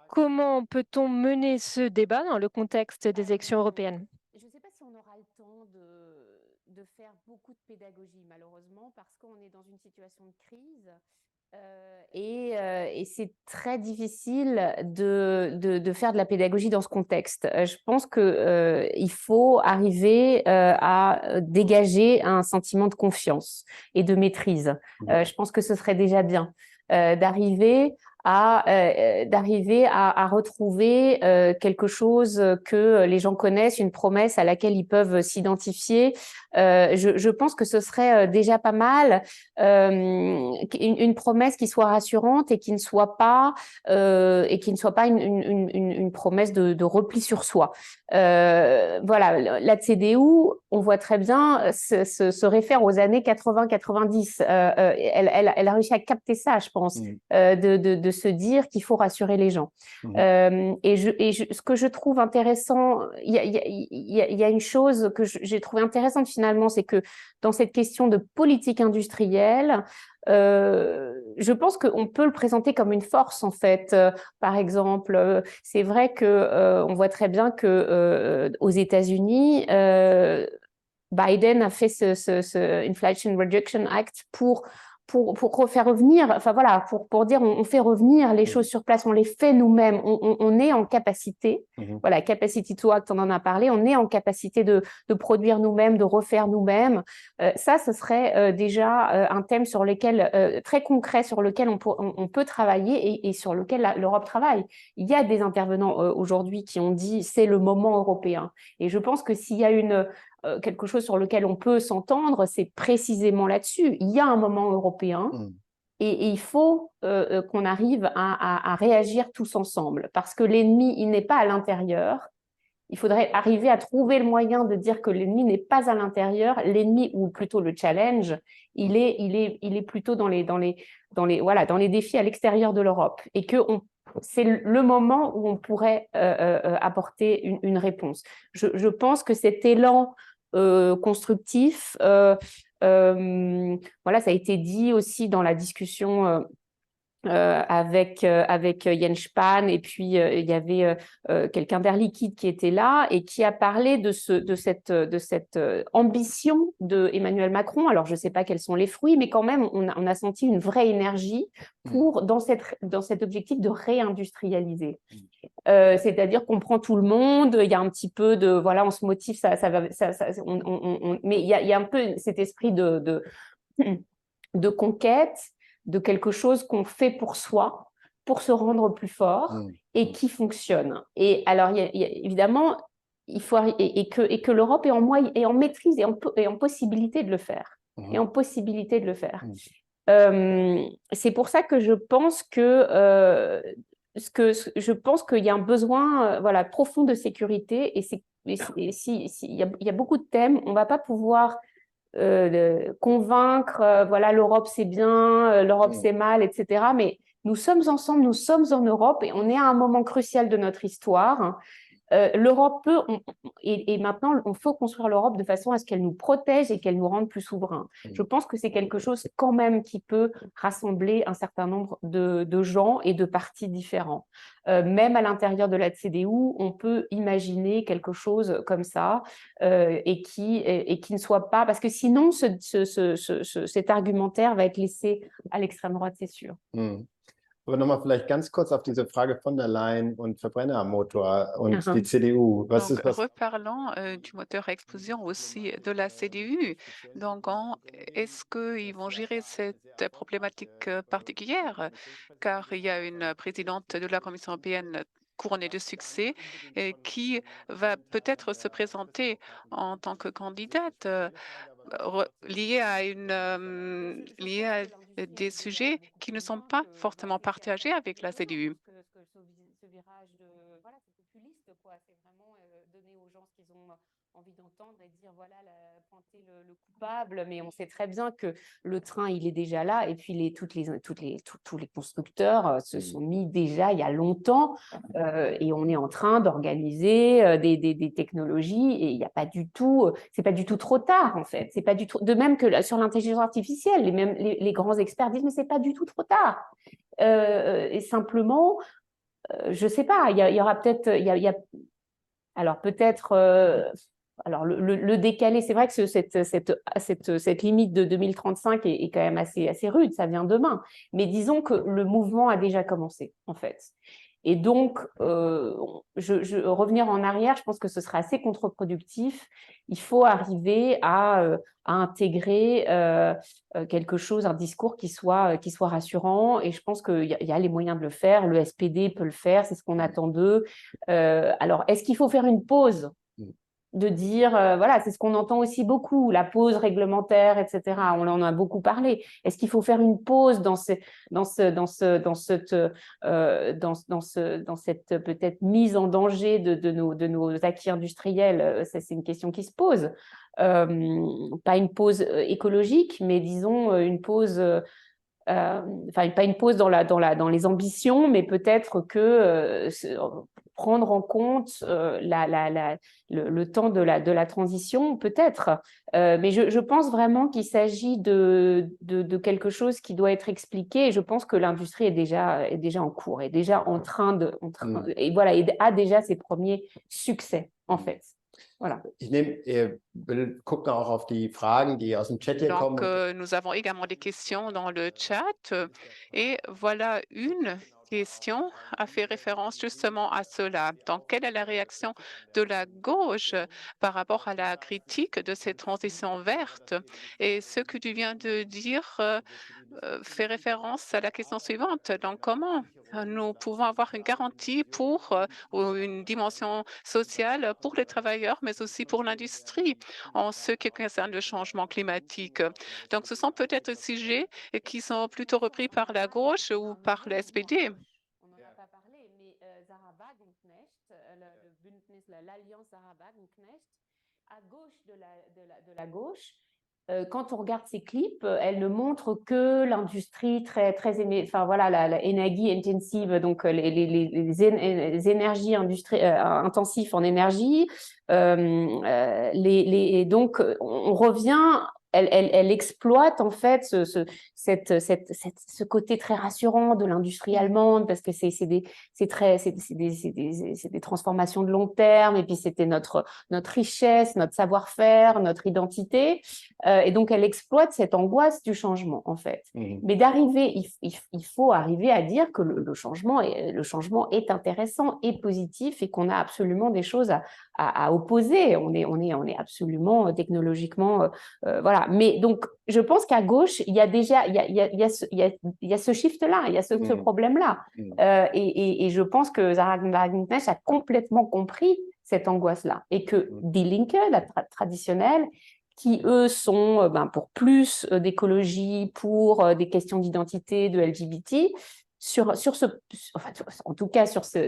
Comment peut-on mener ce débat dans le contexte des élections européennes? Je ne sais pas si on aura le temps de faire beaucoup de pédagogie, malheureusement, parce qu'on est dans une situation de crise. Et c'est très difficile de faire de la pédagogie dans ce contexte. Je pense qu'il faut arriver à dégager un sentiment de confiance et de maîtrise. Je pense que ce serait déjà bien d'arriver à retrouver quelque chose que les gens connaissent, une promesse à laquelle ils peuvent s'identifier. Je pense que ce serait déjà pas mal, une promesse qui soit rassurante et qui ne soit pas une promesse de repli sur soi. Voilà, la CDU, on voit très bien, se réfère aux années 80-90. Elle a réussi à capter ça, je pense, de se dire qu'il faut rassurer les gens. Ce que je trouve intéressant, il y a une chose que j'ai trouvé intéressante finalement, c'est que dans cette question de politique industrielle, je pense qu'on peut le présenter comme une force en fait. Par exemple, c'est vrai que on voit très bien que aux États-Unis, Biden a fait ce Inflation Reduction Act pour refaire revenir, enfin voilà, pour dire on fait revenir les choses sur place, on les fait nous-mêmes, on est en capacité, voilà, capacity to act, on en a parlé, on est en capacité de produire nous-mêmes, de refaire nous-mêmes. Ça, ce serait déjà un thème sur lequel, très concret, sur lequel on peut travailler et sur lequel l'Europe travaille. Il y a des intervenants aujourd'hui qui ont dit c'est le moment européen. Et je pense que s'il y a quelque chose sur lequel on peut s'entendre, c'est précisément là-dessus. Il y a un moment européen et il faut qu'on arrive à réagir tous ensemble parce que l'ennemi, il n'est pas à l'intérieur. Il faudrait arriver à trouver le moyen de dire que l'ennemi n'est pas à l'intérieur. L'ennemi, ou plutôt le challenge, il est plutôt dans les défis à l'extérieur de l'Europe et que c'est le moment où on pourrait apporter une réponse. Je pense que cet élan constructif, voilà, ça a été dit aussi dans la discussion avec Jens Spahn, et puis il y avait quelqu'un d'Air Liquide qui était là et qui a parlé de cette ambition de Emmanuel Macron. Alors je ne sais pas quels sont les fruits, mais quand même on a senti une vraie énergie dans cet objectif de réindustrialiser. C'est-à-dire qu'on prend tout le monde, il y a un petit peu de voilà, on se motive, mais il y a un peu cet esprit de conquête, de quelque chose qu'on fait pour soi, pour se rendre plus fort et qui fonctionne. Et alors, évidemment, il faut et que l'Europe est en maîtrise et en possibilité de le faire. Et en possibilité de le faire. C'est pour ça que je pense je pense qu'il y a un besoin voilà, profond de sécurité et il y a beaucoup de thèmes, on ne va pas pouvoir convaincre, voilà, l'Europe c'est bien, l'Europe c'est mal, etc. Mais nous sommes ensemble, nous sommes en Europe et on est à un moment crucial de notre histoire. L'Europe peut, et maintenant, il faut construire l'Europe de façon à ce qu'elle nous protège et qu'elle nous rende plus souverains. Je pense que c'est quelque chose quand même qui peut rassembler un certain nombre de gens et de partis différents. Même à l'intérieur de la CDU, on peut imaginer quelque chose comme ça et qui ne soit pas... Parce que sinon, cet argumentaire va être laissé à l'extrême droite, c'est sûr. Aber nochmal vielleicht ganz kurz auf diese Frage von der Leyen und Verbrennermotor und die CDU. Donc, reparlons du moteur à explosion aussi de la CDU. Donc, est-ce qu'ils vont gérer cette problématique particulière? Car il y a une présidente de la Commission européenne couronnée de succès qui va peut-être se présenter en tant que candidate liée à des sujets qui ne sont pas fortement partagés avec la CDU. Ce virage populiste, quoi, c'est vraiment donner aux gens ce qu'ils ont envie d'entendre et dire voilà, pointer le coupable, mais on sait très bien que le train, il est déjà là, et puis tous les constructeurs se sont mis déjà il y a longtemps, et on est en train d'organiser des technologies, et il n'y a pas du tout, c'est pas du tout trop tard, en fait. C'est pas du tout, de même que sur l'intelligence artificielle, les grands experts disent, mais c'est pas du tout trop tard. Et simplement, je sais pas, il y aura peut-être, alors peut-être, alors le décalé, c'est vrai que cette limite de 2035 est quand même assez rude, ça vient demain, mais disons que le mouvement a déjà commencé, en fait. Et donc, revenir en arrière, je pense que ce serait assez contre-productif. Il faut arriver à intégrer quelque chose, un discours qui soit rassurant. Et je pense qu'il y a les moyens de le faire. Le SPD peut le faire, c'est ce qu'on attend d'eux. Alors, est-ce qu'il faut faire une pause ? De dire, voilà, c'est ce qu'on entend aussi beaucoup, la pause réglementaire, etc. On en a beaucoup parlé. Est-ce qu'il faut faire une pause dans cette peut-être mise en danger de nos acquis industriels? C'est une question qui se pose. Pas une pause écologique, mais disons une pause... Enfin, pas une pause dans les ambitions, mais peut-être que prendre en compte le temps de la transition, peut-être. Mais je pense vraiment qu'il s'agit de quelque chose qui doit être expliqué. Et je pense que l'industrie est déjà en cours, est déjà en train et voilà, et a déjà ses premiers succès, en fait. Voilà. will gucken auch auf die Fragen, die aus dem Chat hier Donc, kommen. nous avons également des questions dans le chat. Et voilà une question a fait référence justement à cela. Donc, quelle est la réaction de la gauche par rapport à la critique de cette transition verte? Et ce que tu viens de dire fait référence à la question suivante. Donc, comment nous pouvons avoir une garantie pour une dimension sociale pour les travailleurs, mais aussi pour l'industrie en ce qui concerne le changement climatique? Donc, ce sont peut-être des sujets qui sont plutôt repris par la gauche ou par le SPD. On n'en a pas parlé, mais Sarah Wagenknecht, le Bündnis, l'Alliance Sarah Wagenknecht, à gauche de la gauche, quand on regarde ces clips, elle ne montre que l'industrie très enfin voilà, la energy intensive, donc les énergies intensives en énergie. Donc on revient. Elle exploite en fait ce côté très rassurant de l'industrie allemande, parce que c'est des transformations de long terme, et puis c'était notre richesse, notre savoir-faire, notre identité, et donc elle exploite cette angoisse du changement en fait. Mais il faut arriver à dire que le changement est intéressant et positif, et qu'on a absolument des choses à opposer. On est absolument technologiquement voilà. Mais donc, je pense qu'à gauche, il y a déjà ce shift-là, il y a ce problème-là. Et je pense que Sarah Wagenknecht a complètement compris cette angoisse-là. Et que Die Linke, la traditionnelle, qui, eux, sont pour plus d'écologie, pour des questions d'identité, de LGBT, en tout cas sur ces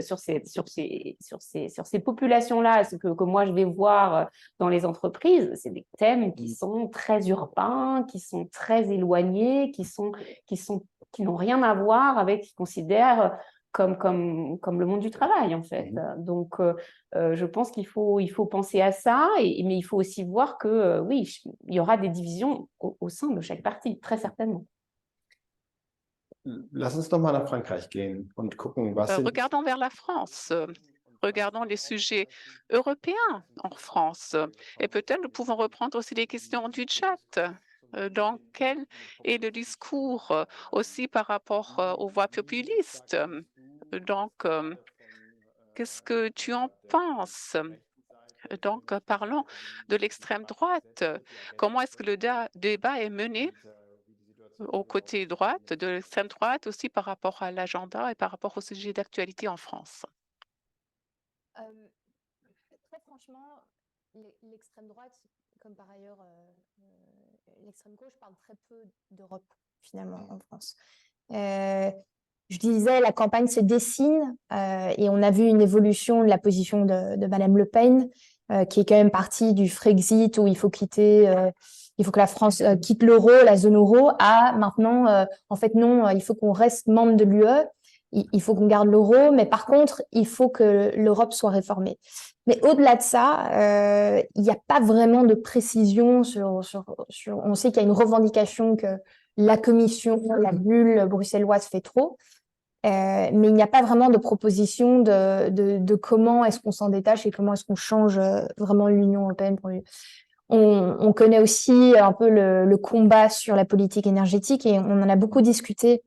populations-là, ce que moi je vais voir dans les entreprises, c'est des thèmes qui sont très urbains, qui sont très éloignés, qui n'ont rien à voir avec ce qu'ils considèrent comme le monde du travail, en fait. Donc, je pense qu'il faut penser à ça, mais il faut aussi voir que, oui, il y aura des divisions au sein de chaque parti, très certainement. Lass uns doch mal nach Frankreich gehen und gucken, was sind Regardons vers la France. Regardons les sujets européens en France. Et peut-être nous pouvons reprendre aussi les questions du chat. Donc, quel est le discours aussi par rapport aux voix populistes? Donc, qu'est-ce que tu en penses? Donc, parlons de l'extrême droite. Comment est-ce que le débat est mené au côté droite, de l'extrême droite, aussi par rapport à l'agenda et par rapport au sujet d'actualité en France? Très franchement, l'extrême droite, comme par ailleurs l'extrême gauche, parle très peu d'Europe, finalement, en France. Je disais, la campagne se dessine et on a vu une évolution de la position de Madame Le Pen, qui est quand même partie du Frexit où il faut que la France quitte l'euro, la zone euro, à maintenant, en fait, non, il faut qu'on reste membre de l'UE, il faut qu'on garde l'euro, mais par contre, il faut que l'Europe soit réformée. Mais au-delà de ça, il n'y a pas vraiment de précision on sait qu'il y a une revendication que la Commission, la bulle bruxelloise fait trop. Mais il n'y a pas vraiment de proposition de comment est-ce qu'on s'en détache et comment est-ce qu'on change vraiment l'Union européenne. On connaît aussi un peu le combat sur la politique énergétique et on en a beaucoup discuté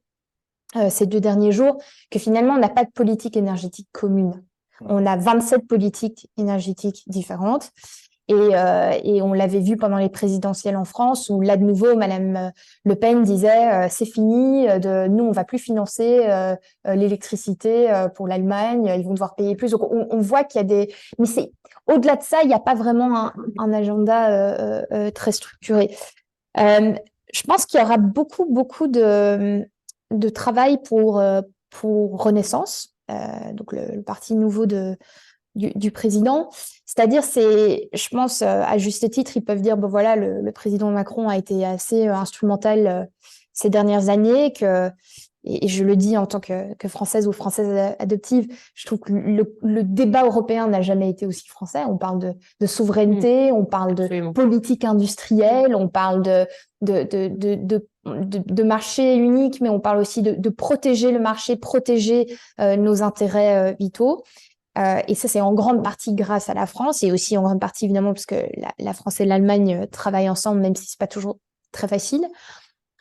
ces 2 derniers jours, que finalement, on n'a pas de politique énergétique commune. On a 27 politiques énergétiques différentes. Et on l'avait vu pendant les présidentielles en France, où là, de nouveau, Madame Le Pen disait c'est fini, nous, on va plus financer l'électricité pour l'Allemagne, ils vont devoir payer plus. Donc, on voit qu'il y a des... Mais au-delà de ça, il n'y a pas vraiment un agenda très structuré. Je pense qu'il y aura beaucoup de travail pour Renaissance, donc le parti nouveau du président. C'est-à-dire, je pense, à juste titre, ils peuvent dire, bon voilà, le président Macron a été assez instrumental ces dernières années, et je le dis en tant que Française ou Française adoptive, je trouve que le débat européen n'a jamais été aussi français. On parle de souveraineté, on parle de politique industrielle, on parle de marché unique, mais on parle aussi de protéger le marché, protéger nos intérêts vitaux. Et ça, c'est en grande partie grâce à la France et aussi en grande partie, évidemment, parce que la France et l'Allemagne travaillent ensemble, même si c'est pas toujours très facile.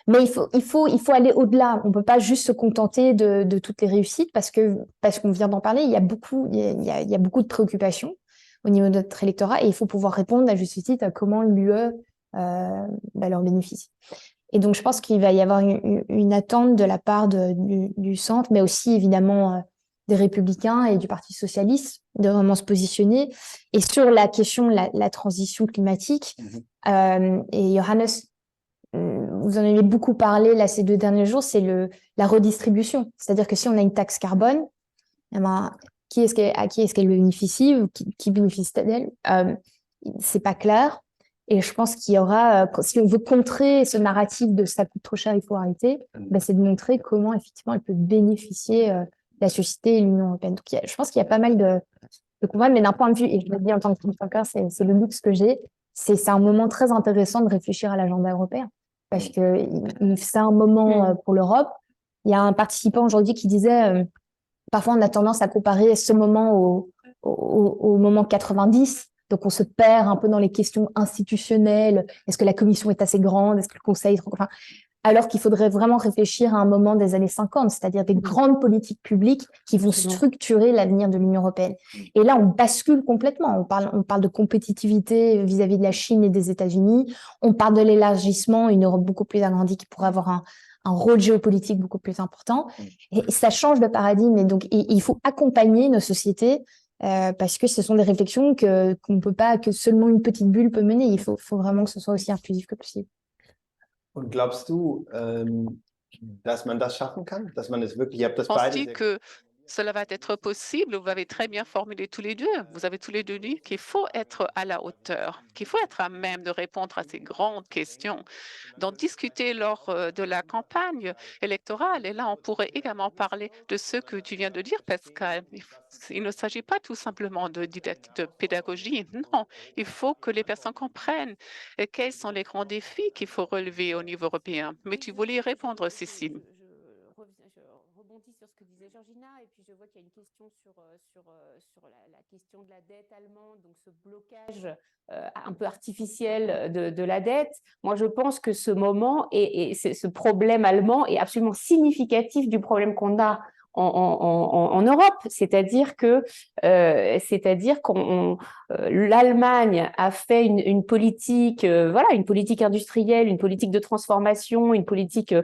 Mais il faut aller au-delà. On peut pas juste se contenter de toutes les réussites parce qu'on vient d'en parler. Il y a beaucoup de préoccupations au niveau de notre électorat et il faut pouvoir répondre à juste titre à comment l'UE leur bénéficie. Et donc, je pense qu'il va y avoir une attente de la part du centre, mais aussi, évidemment, des Républicains et du Parti socialiste de vraiment se positionner. Et sur la question de la transition climatique, et Johannes, vous en avez beaucoup parlé là ces 2 derniers jours, c'est la redistribution. C'est-à-dire que si on a une taxe carbone, eh ben, à qui est-ce qu'elle bénéficie ou qui bénéficie d'elle? C'est pas clair. Et je pense qu'il y aura, si on veut contrer ce narratif de ça coûte trop cher, il faut arrêter, c'est de montrer comment effectivement elle peut bénéficier la société et l'Union européenne. Donc, je pense qu'il y a pas mal de combats, mais d'un point de vue, et je le dis en tant que thinker, c'est le luxe que j'ai, c'est un moment très intéressant de réfléchir à l'agenda européen, parce que c'est un moment pour l'Europe. Il y a un participant aujourd'hui qui disait, parfois on a tendance à comparer ce moment au moment 90, donc on se perd un peu dans les questions institutionnelles. Est-ce que la Commission est assez grande? Est-ce que le Conseil est trop... Enfin, alors qu'il faudrait vraiment réfléchir à un moment des années 50, c'est-à-dire des grandes politiques publiques qui vont structurer l'avenir de l'Union européenne. Et là, on bascule complètement. On parle de compétitivité vis-à-vis de la Chine et des États-Unis. On parle de l'élargissement, une Europe beaucoup plus agrandie qui pourrait avoir un rôle géopolitique beaucoup plus important. Et ça change de paradigme. Et donc, il faut accompagner nos sociétés parce que ce sont des réflexions qu'on ne peut pas, que seulement une petite bulle peut mener. Il faut vraiment que ce soit aussi inclusif que possible. Und glaubst du, dass man das schaffen kann, dass man es wirklich, ihr habt das beide Penses-tu sehr que cela va être possible? Vous avez très bien formulé tous les deux. Vous avez tous les deux dit qu'il faut être à la hauteur, qu'il faut être à même de répondre à ces grandes questions, d'en discuter lors de la campagne électorale. Et là, on pourrait également parler de ce que tu viens de dire, Pascal. Il ne s'agit pas tout simplement de didactique, de pédagogie. Non, il faut que les personnes comprennent quels sont les grands défis qu'il faut relever au niveau européen. Mais tu voulais y répondre, Cécile. Je rebondis sur ce que disait Georgina, et puis je vois qu'il y a une question sur la question de la dette allemande, donc ce blocage un peu artificiel de la dette. Moi, je pense que ce moment et ce problème allemand est absolument significatif du problème qu'on a en Europe, c'est-à-dire que l'Allemagne a fait une politique, voilà, une politique industrielle, une politique de transformation, une politique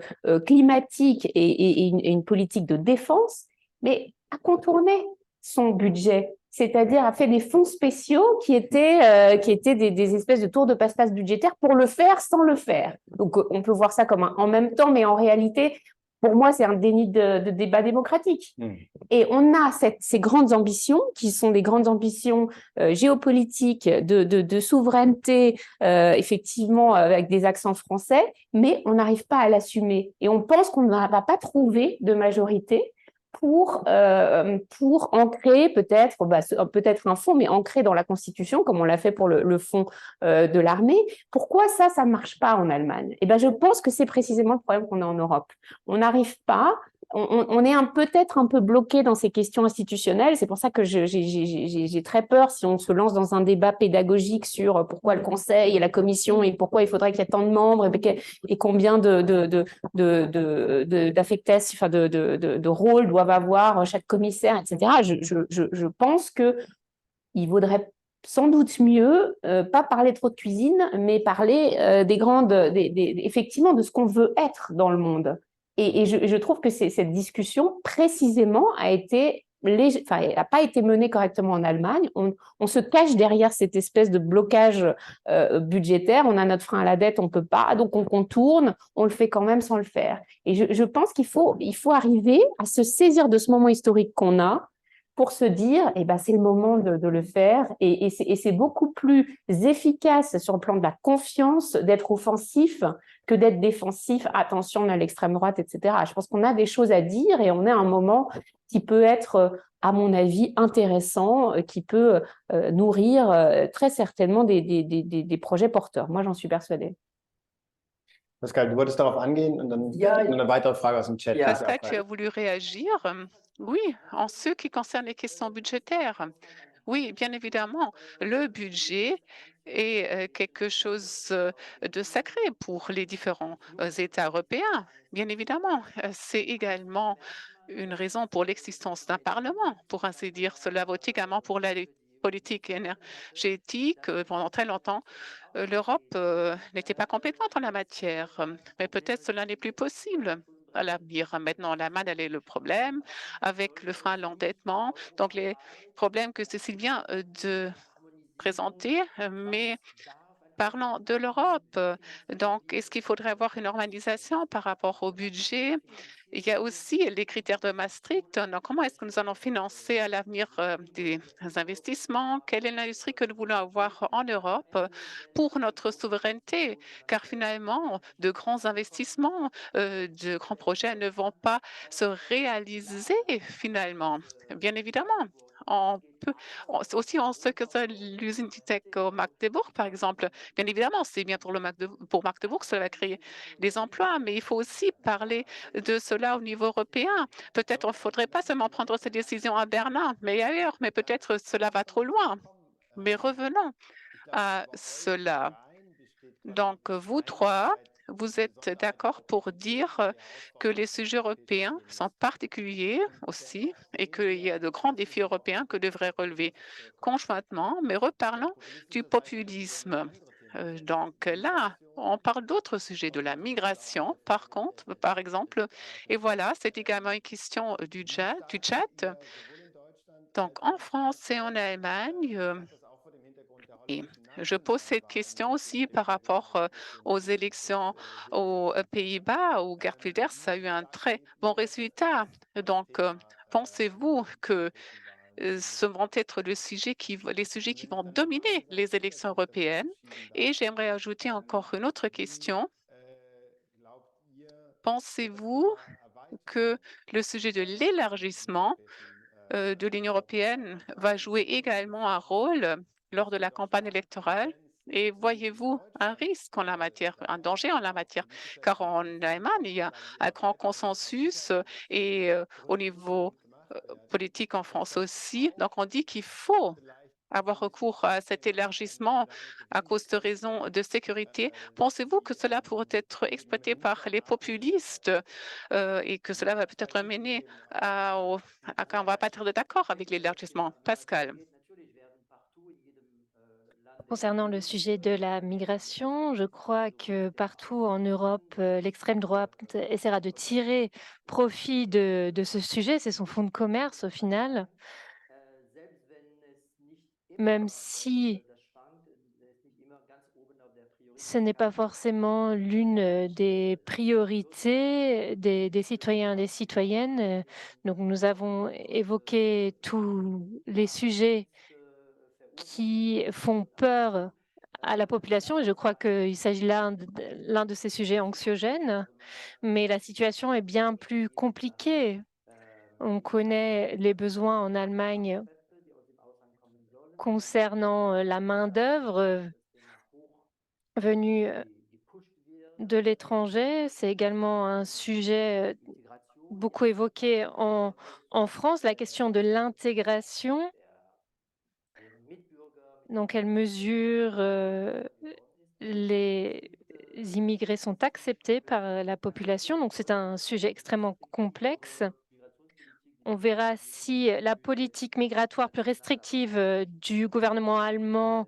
climatique et une politique de défense, mais a contourné son budget, c'est-à-dire a fait des fonds spéciaux qui étaient des espèces de tours de passe-passe budgétaires pour le faire sans le faire. Donc on peut voir ça comme un en même temps, mais en réalité, pour moi, c'est un déni de débat démocratique. Et on a ces grandes ambitions, qui sont des grandes ambitions géopolitiques, de souveraineté, effectivement, avec des accents français, mais on n'arrive pas à l'assumer. Et on pense qu'on ne va pas trouver de majorité pour ancrer peut-être un fonds, mais ancré dans la Constitution, comme on l'a fait pour le fonds de l'armée. Pourquoi ça ne marche pas en Allemagne? Eh ben, je pense que c'est précisément le problème qu'on a en Europe. On n'arrive pas, on est peut-être un peu bloqué dans ces questions institutionnelles. C'est pour ça que j'ai très peur si on se lance dans un débat pédagogique sur pourquoi le Conseil et la Commission et pourquoi il faudrait qu'il y ait tant de membres et combien d'affectations, enfin de rôles doivent avoir chaque commissaire, etc. Je pense qu'il vaudrait sans doute mieux pas parler trop de cuisine, mais parler effectivement de ce qu'on veut être dans le monde. Et je trouve que cette discussion, précisément, n'a pas été menée correctement en Allemagne. On se cache derrière cette espèce de blocage budgétaire. On a notre frein à la dette, on ne peut pas, donc on contourne, on le fait quand même sans le faire. Et je pense qu'il faut arriver à se saisir de ce moment historique qu'on a pour se dire, eh ben, c'est le moment de le faire. Et c'est beaucoup plus efficace sur le plan de la confiance d'être offensif que d'être défensif. Attention, on a l'extrême droite, etc. Je pense qu'on a des choses à dire et on est à un moment qui peut être, à mon avis, intéressant, qui peut nourrir très certainement des projets porteurs. Moi, j'en suis persuadée. Pascal, du wolltest darauf angehen und dann eine weitere Frage aus dem Chat. Pascal, tu as voulu réagir? Oui, en ce qui concerne les questions budgétaires. Oui, bien évidemment, le budget est quelque chose de sacré pour les différents États européens. Bien évidemment, c'est également une raison pour l'existence d'un Parlement, pour ainsi dire. Cela vaut également pour la politique énergétique. Pendant très longtemps, l'Europe n'était pas compétente en la matière, mais peut-être cela n'est plus possible à l'avenir. Maintenant, l'Allemagne, elle est le problème avec le frein à l'endettement. Donc, les problèmes que Cécile vient de présenter, mais parlons de l'Europe. Donc, est-ce qu'il faudrait avoir une normalisation par rapport au budget? Il y a aussi les critères de Maastricht. Donc, comment est-ce que nous allons financer à l'avenir des investissements? Quelle est l'industrie que nous voulons avoir en Europe pour notre souveraineté? Car finalement, de grands investissements, de grands projets ne vont pas se réaliser finalement. Bien évidemment, on peut aussi en ce qui concerne l'usine Tech au Magdebourg, par exemple. Bien évidemment, c'est bien pour Magdebourg, cela va créer des emplois, mais il faut aussi parler de cela au niveau européen. Peut-être qu'il ne faudrait pas seulement prendre ces décisions à Berlin, mais ailleurs, mais peut-être cela va trop loin. Mais revenons à cela. Donc, vous trois, vous êtes d'accord pour dire que les sujets européens sont particuliers aussi et qu'il y a de grands défis européens que devraient relever conjointement, mais reparlons du populisme. Donc là, on parle d'autres sujets, de la migration, par exemple. Et voilà, c'est également une question du chat. Donc, en France et en Allemagne, Et je pose cette question aussi par rapport aux élections aux Pays-Bas, où Geert Wilders a eu un très bon résultat. Donc, pensez-vous que ce vont être les sujets qui vont dominer les élections européennes? Et j'aimerais ajouter encore une autre question. Pensez-vous que le sujet de l'élargissement de l'Union européenne va jouer également un rôle lors de la campagne électorale? Et voyez-vous un risque en la matière, un danger en la matière? Car en Allemagne, il y a un grand consensus et au niveau politique en France aussi. Donc, on dit qu'il faut avoir recours à cet élargissement à cause de raisons de sécurité. Pensez-vous que cela pourrait être exploité par les populistes et que cela va peut-être mener à qu'on ne va pas être d'accord avec l'élargissement? Pascal. Concernant le sujet de la migration, je crois que partout en Europe, l'extrême droite essaiera de tirer profit de ce sujet. C'est son fonds de commerce au final. Même si ce n'est pas forcément l'une des priorités des citoyens et des citoyennes. Donc, nous avons évoqué tous les sujets qui font peur à la population et je crois qu'il s'agit là l'un de ces sujets anxiogènes, mais la situation est bien plus compliquée. On connaît les besoins en Allemagne concernant la main-d'œuvre venue de l'étranger. C'est également un sujet beaucoup évoqué en France, la question de l'intégration. Dans quelle mesure les immigrés sont acceptés par la population? Donc, c'est un sujet extrêmement complexe. On verra si la politique migratoire plus restrictive du gouvernement allemand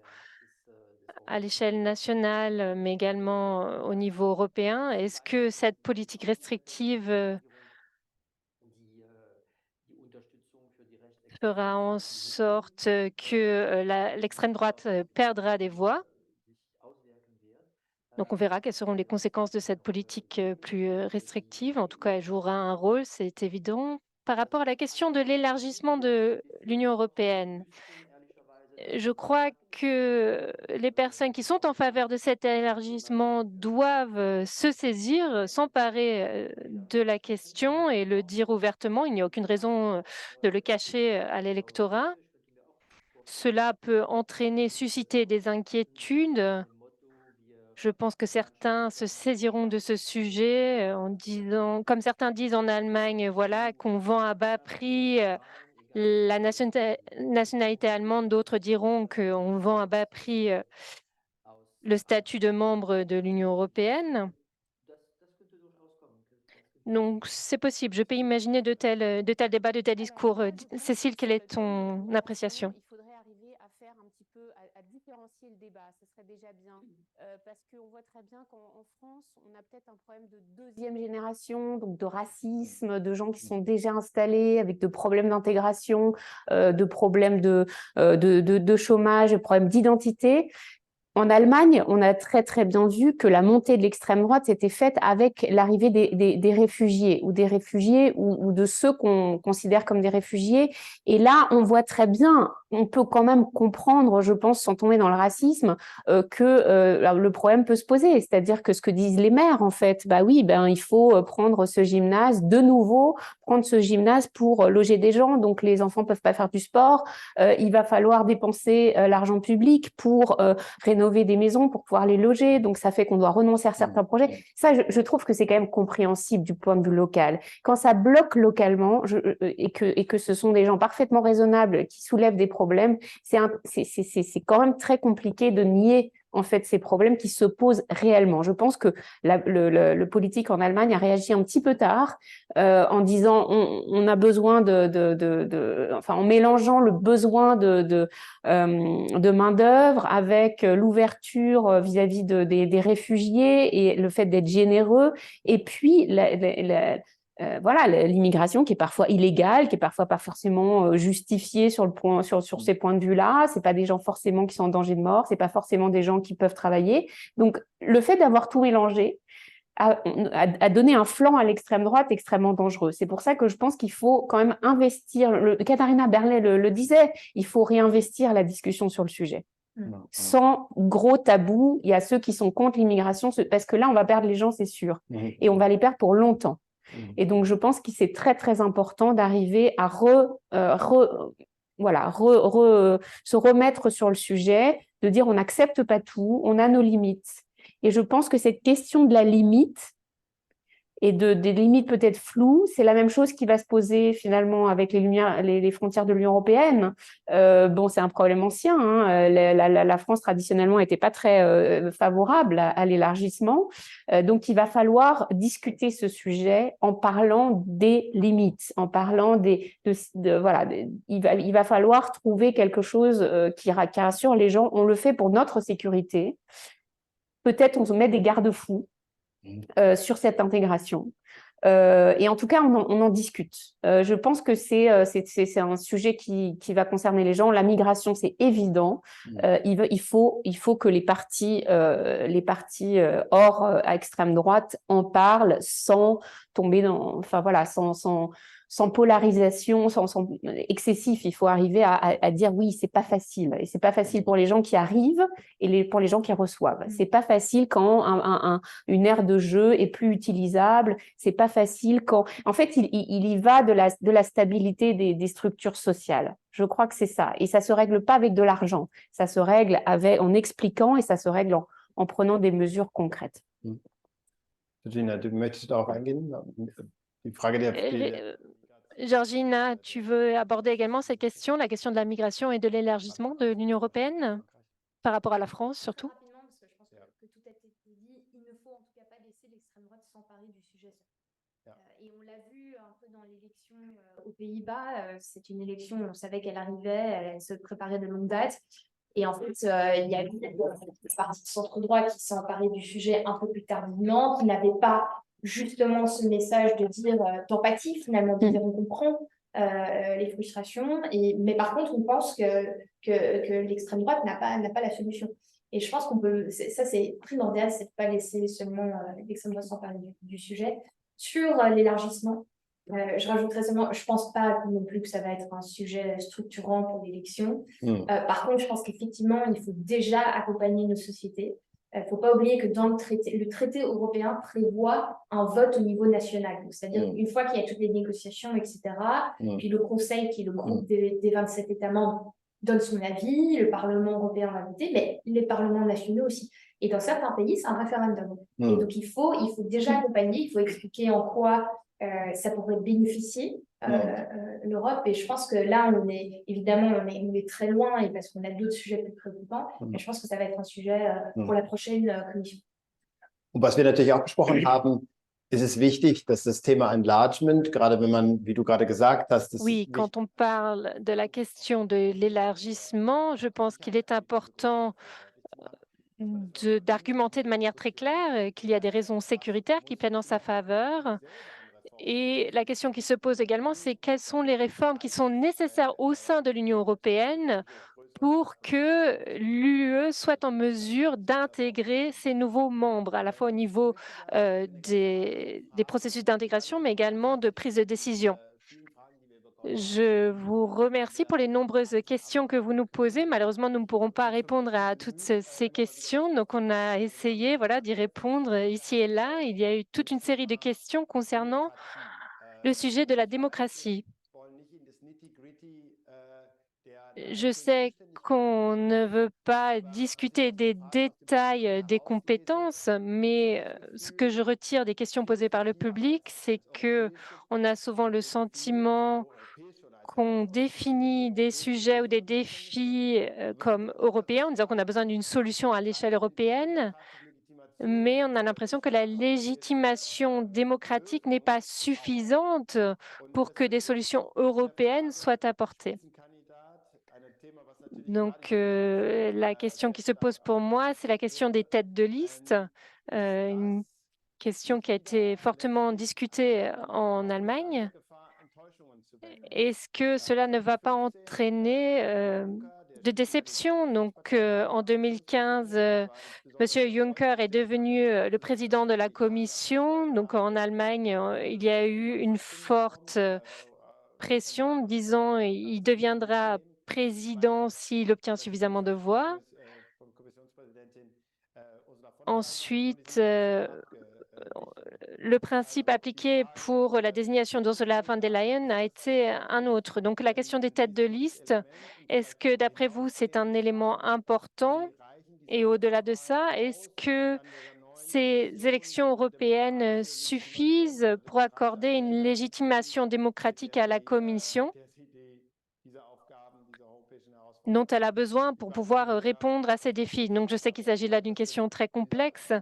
à l'échelle nationale, mais également au niveau européen, est-ce que cette politique restrictive fera en sorte que l'extrême droite perdra des voix? Donc, on verra quelles seront les conséquences de cette politique plus restrictive. En tout cas, elle jouera un rôle, c'est évident. Par rapport à la question de l'élargissement de l'Union européenne, je crois que les personnes qui sont en faveur de cet élargissement doivent se saisir, s'emparer de la question et le dire ouvertement. Il n'y a aucune raison de le cacher à l'électorat. Cela peut entraîner, susciter des inquiétudes. Je pense que certains se saisiront de ce sujet en disant, comme certains disent en Allemagne, voilà, qu'on vend à bas prix la nationalité allemande. D'autres diront qu'on vend à bas prix le statut de membre de l'Union européenne. Donc, c'est possible. Je peux imaginer de tels débats, de tels discours. Cécile, quelle est ton appréciation? Il faudrait arriver à faire un petit peu, à différencier le débat. Ce serait déjà bien. Parce qu'on voit très bien qu'en France, on a peut-être un problème de deuxième génération, donc de racisme, de gens qui sont déjà installés avec de problèmes d'intégration, de problèmes de chômage, de problèmes d'identité. En Allemagne, on a très très bien vu que la montée de l'extrême droite s'était faite avec l'arrivée des réfugiés ou de ceux qu'on considère comme des réfugiés. Et là, on voit très bien, on peut quand même comprendre, je pense, sans tomber dans le racisme, que le problème peut se poser. C'est-à-dire que ce que disent les maires, en fait, bah oui, il faut prendre ce gymnase de nouveau, prendre ce gymnase pour loger des gens. Donc les enfants peuvent pas faire du sport. Il va falloir dépenser l'argent public pour rénover des maisons pour pouvoir les loger, donc ça fait qu'on doit renoncer à certains projets. Ça, je trouve que c'est quand même compréhensible du point de vue local. Quand ça bloque localement et que ce sont des gens parfaitement raisonnables qui soulèvent des problèmes, c'est quand même très compliqué de nier en fait ces problèmes qui se posent réellement. Je pense que le politique en Allemagne a réagi un petit peu tard en disant on a besoin en mélangeant le besoin de main-d'œuvre avec l'ouverture vis-à-vis des réfugiés et le fait d'être généreux, et puis voilà, l'immigration qui est parfois illégale, qui est parfois pas forcément justifiée sur ces points de vue-là. C'est pas des gens forcément qui sont en danger de mort, c'est pas forcément des gens qui peuvent travailler. Donc, le fait d'avoir tout mélangé a donné un flanc à l'extrême droite extrêmement dangereux. C'est pour ça que je pense qu'il faut quand même investir. Katharina Berlet le disait, il faut réinvestir la discussion sur le sujet. Sans gros tabou, il y a ceux qui sont contre l'immigration, parce que là, on va perdre les gens, c'est sûr. Et on va les perdre pour longtemps. Et donc, je pense que c'est très, très important d'arriver à se remettre sur le sujet, de dire on n'accepte pas tout, on a nos limites. Et je pense que cette question de la limite et des limites peut-être floues, c'est la même chose qui va se poser finalement avec les frontières de l'Union européenne. Bon, c'est un problème ancien. Hein. La France, traditionnellement, n'était pas très favorable à l'élargissement. Donc, il va falloir discuter ce sujet en parlant des limites, en parlant il va falloir trouver quelque chose qui rassure les gens. On le fait pour notre sécurité. Peut-être on se met des garde-fous sur cette intégration. Et en tout cas, on en discute. Je pense que c'est un sujet qui va concerner les gens. La migration, c'est évident. Il faut que les partis hors à extrême droite en parlent sans tomber sans polarisation, sans excessif. Il faut arriver à dire oui, c'est pas facile. Et c'est pas facile pour les gens qui arrivent et pour les gens qui reçoivent. C'est pas facile quand une aire de jeu est plus utilisable. C'est pas facile quand... En fait, il y va de la stabilité des structures sociales. Je crois que c'est ça. Et ça se règle pas avec de l'argent. Ça se règle en expliquant et ça se règle en prenant des mesures concrètes. Georgina, du möchtest darauf eingehen? Die Frage Georgina, tu veux aborder également cette question, la question de la migration et de l'élargissement de l'Union européenne par rapport à la France surtout? Rapidement, parce que je pense que tout a été dit, il ne faut en tout cas pas laisser l'extrême droite s'emparer du sujet. Et on l'a vu un peu dans l'élection aux Pays-Bas. C'est une élection, on savait qu'elle arrivait, elle se préparait de longue date. Et en fait, il y a eu le parti de centre-droit qui s'est emparé du sujet un peu plus tardivement, qui n'avait pas justement ce message de dire d'empathie, finalement, de dire on comprend les frustrations. Mais par contre, on pense que l'extrême droite n'a pas la solution. Et je pense qu'on peut, ça c'est primordial, c'est de ne pas laisser seulement l'extrême droite s'emparer du sujet. Sur l'élargissement, je rajouterais seulement, je ne pense pas non plus que ça va être un sujet structurant pour l'élection. Par contre, je pense qu'effectivement, il faut déjà accompagner nos sociétés. Il ne faut pas oublier que dans le traité européen prévoit un vote au niveau national. C'est-à-dire qu'une fois qu'il y a toutes les négociations, etc., puis le Conseil, qui est le groupe des 27 États membres, donne son avis, le Parlement européen va voter, mais les parlements nationaux aussi. Et dans certains pays, c'est un référendum. Et donc, il faut déjà accompagner, il faut expliquer en quoi ça pourrait bénéficier l'Europe. Et je pense que là, on est très loin, et parce qu'on a d'autres sujets plus préoccupants. Mais je pense que ça va être un sujet pour la prochaine commission. Und was wir natürlich auch besprochen haben, ist es wichtig, dass das Thema Enlargement, gerade wenn man, wie du gerade gesagt hast, Oui, quand on parle de la question de l'élargissement, je pense qu'il est important d'argumenter de manière très claire qu'il y a des raisons sécuritaires qui plaident en sa faveur. Et la question qui se pose également, c'est quelles sont les réformes qui sont nécessaires au sein de l'Union européenne pour que l'UE soit en mesure d'intégrer ces nouveaux membres, à la fois au niveau des processus d'intégration, mais également de prise de décision. Je vous remercie pour les nombreuses questions que vous nous posez. Malheureusement, nous ne pourrons pas répondre à toutes ces questions. Donc, on a essayé d'y répondre ici et là. Il y a eu toute une série de questions concernant le sujet de la démocratie. Je sais qu'on ne veut pas discuter des détails des compétences, mais ce que je retire des questions posées par le public, c'est qu'on a souvent le sentiment qu'on définit des sujets ou des défis comme européens, en disant qu'on a besoin d'une solution à l'échelle européenne, mais on a l'impression que la légitimation démocratique n'est pas suffisante pour que des solutions européennes soient apportées. Donc, la question qui se pose pour moi, c'est la question des têtes de liste. question qui a été fortement discutée en Allemagne. Est-ce que cela ne va pas entraîner de déception? Donc, en 2015, M. Juncker est devenu le président de la Commission. Donc, en Allemagne, il y a eu une forte pression disant il deviendra président s'il obtient suffisamment de voix. Ensuite, le principe appliqué pour la désignation d'Ursula von der Leyen a été un autre. Donc, la question des têtes de liste, est-ce que, d'après vous, c'est un élément important? Et au-delà de ça, est-ce que ces élections européennes suffisent pour accorder une légitimation démocratique à la Commission dont elle a besoin pour pouvoir répondre à ces défis? Donc, je sais qu'il s'agit là d'une question très complexe,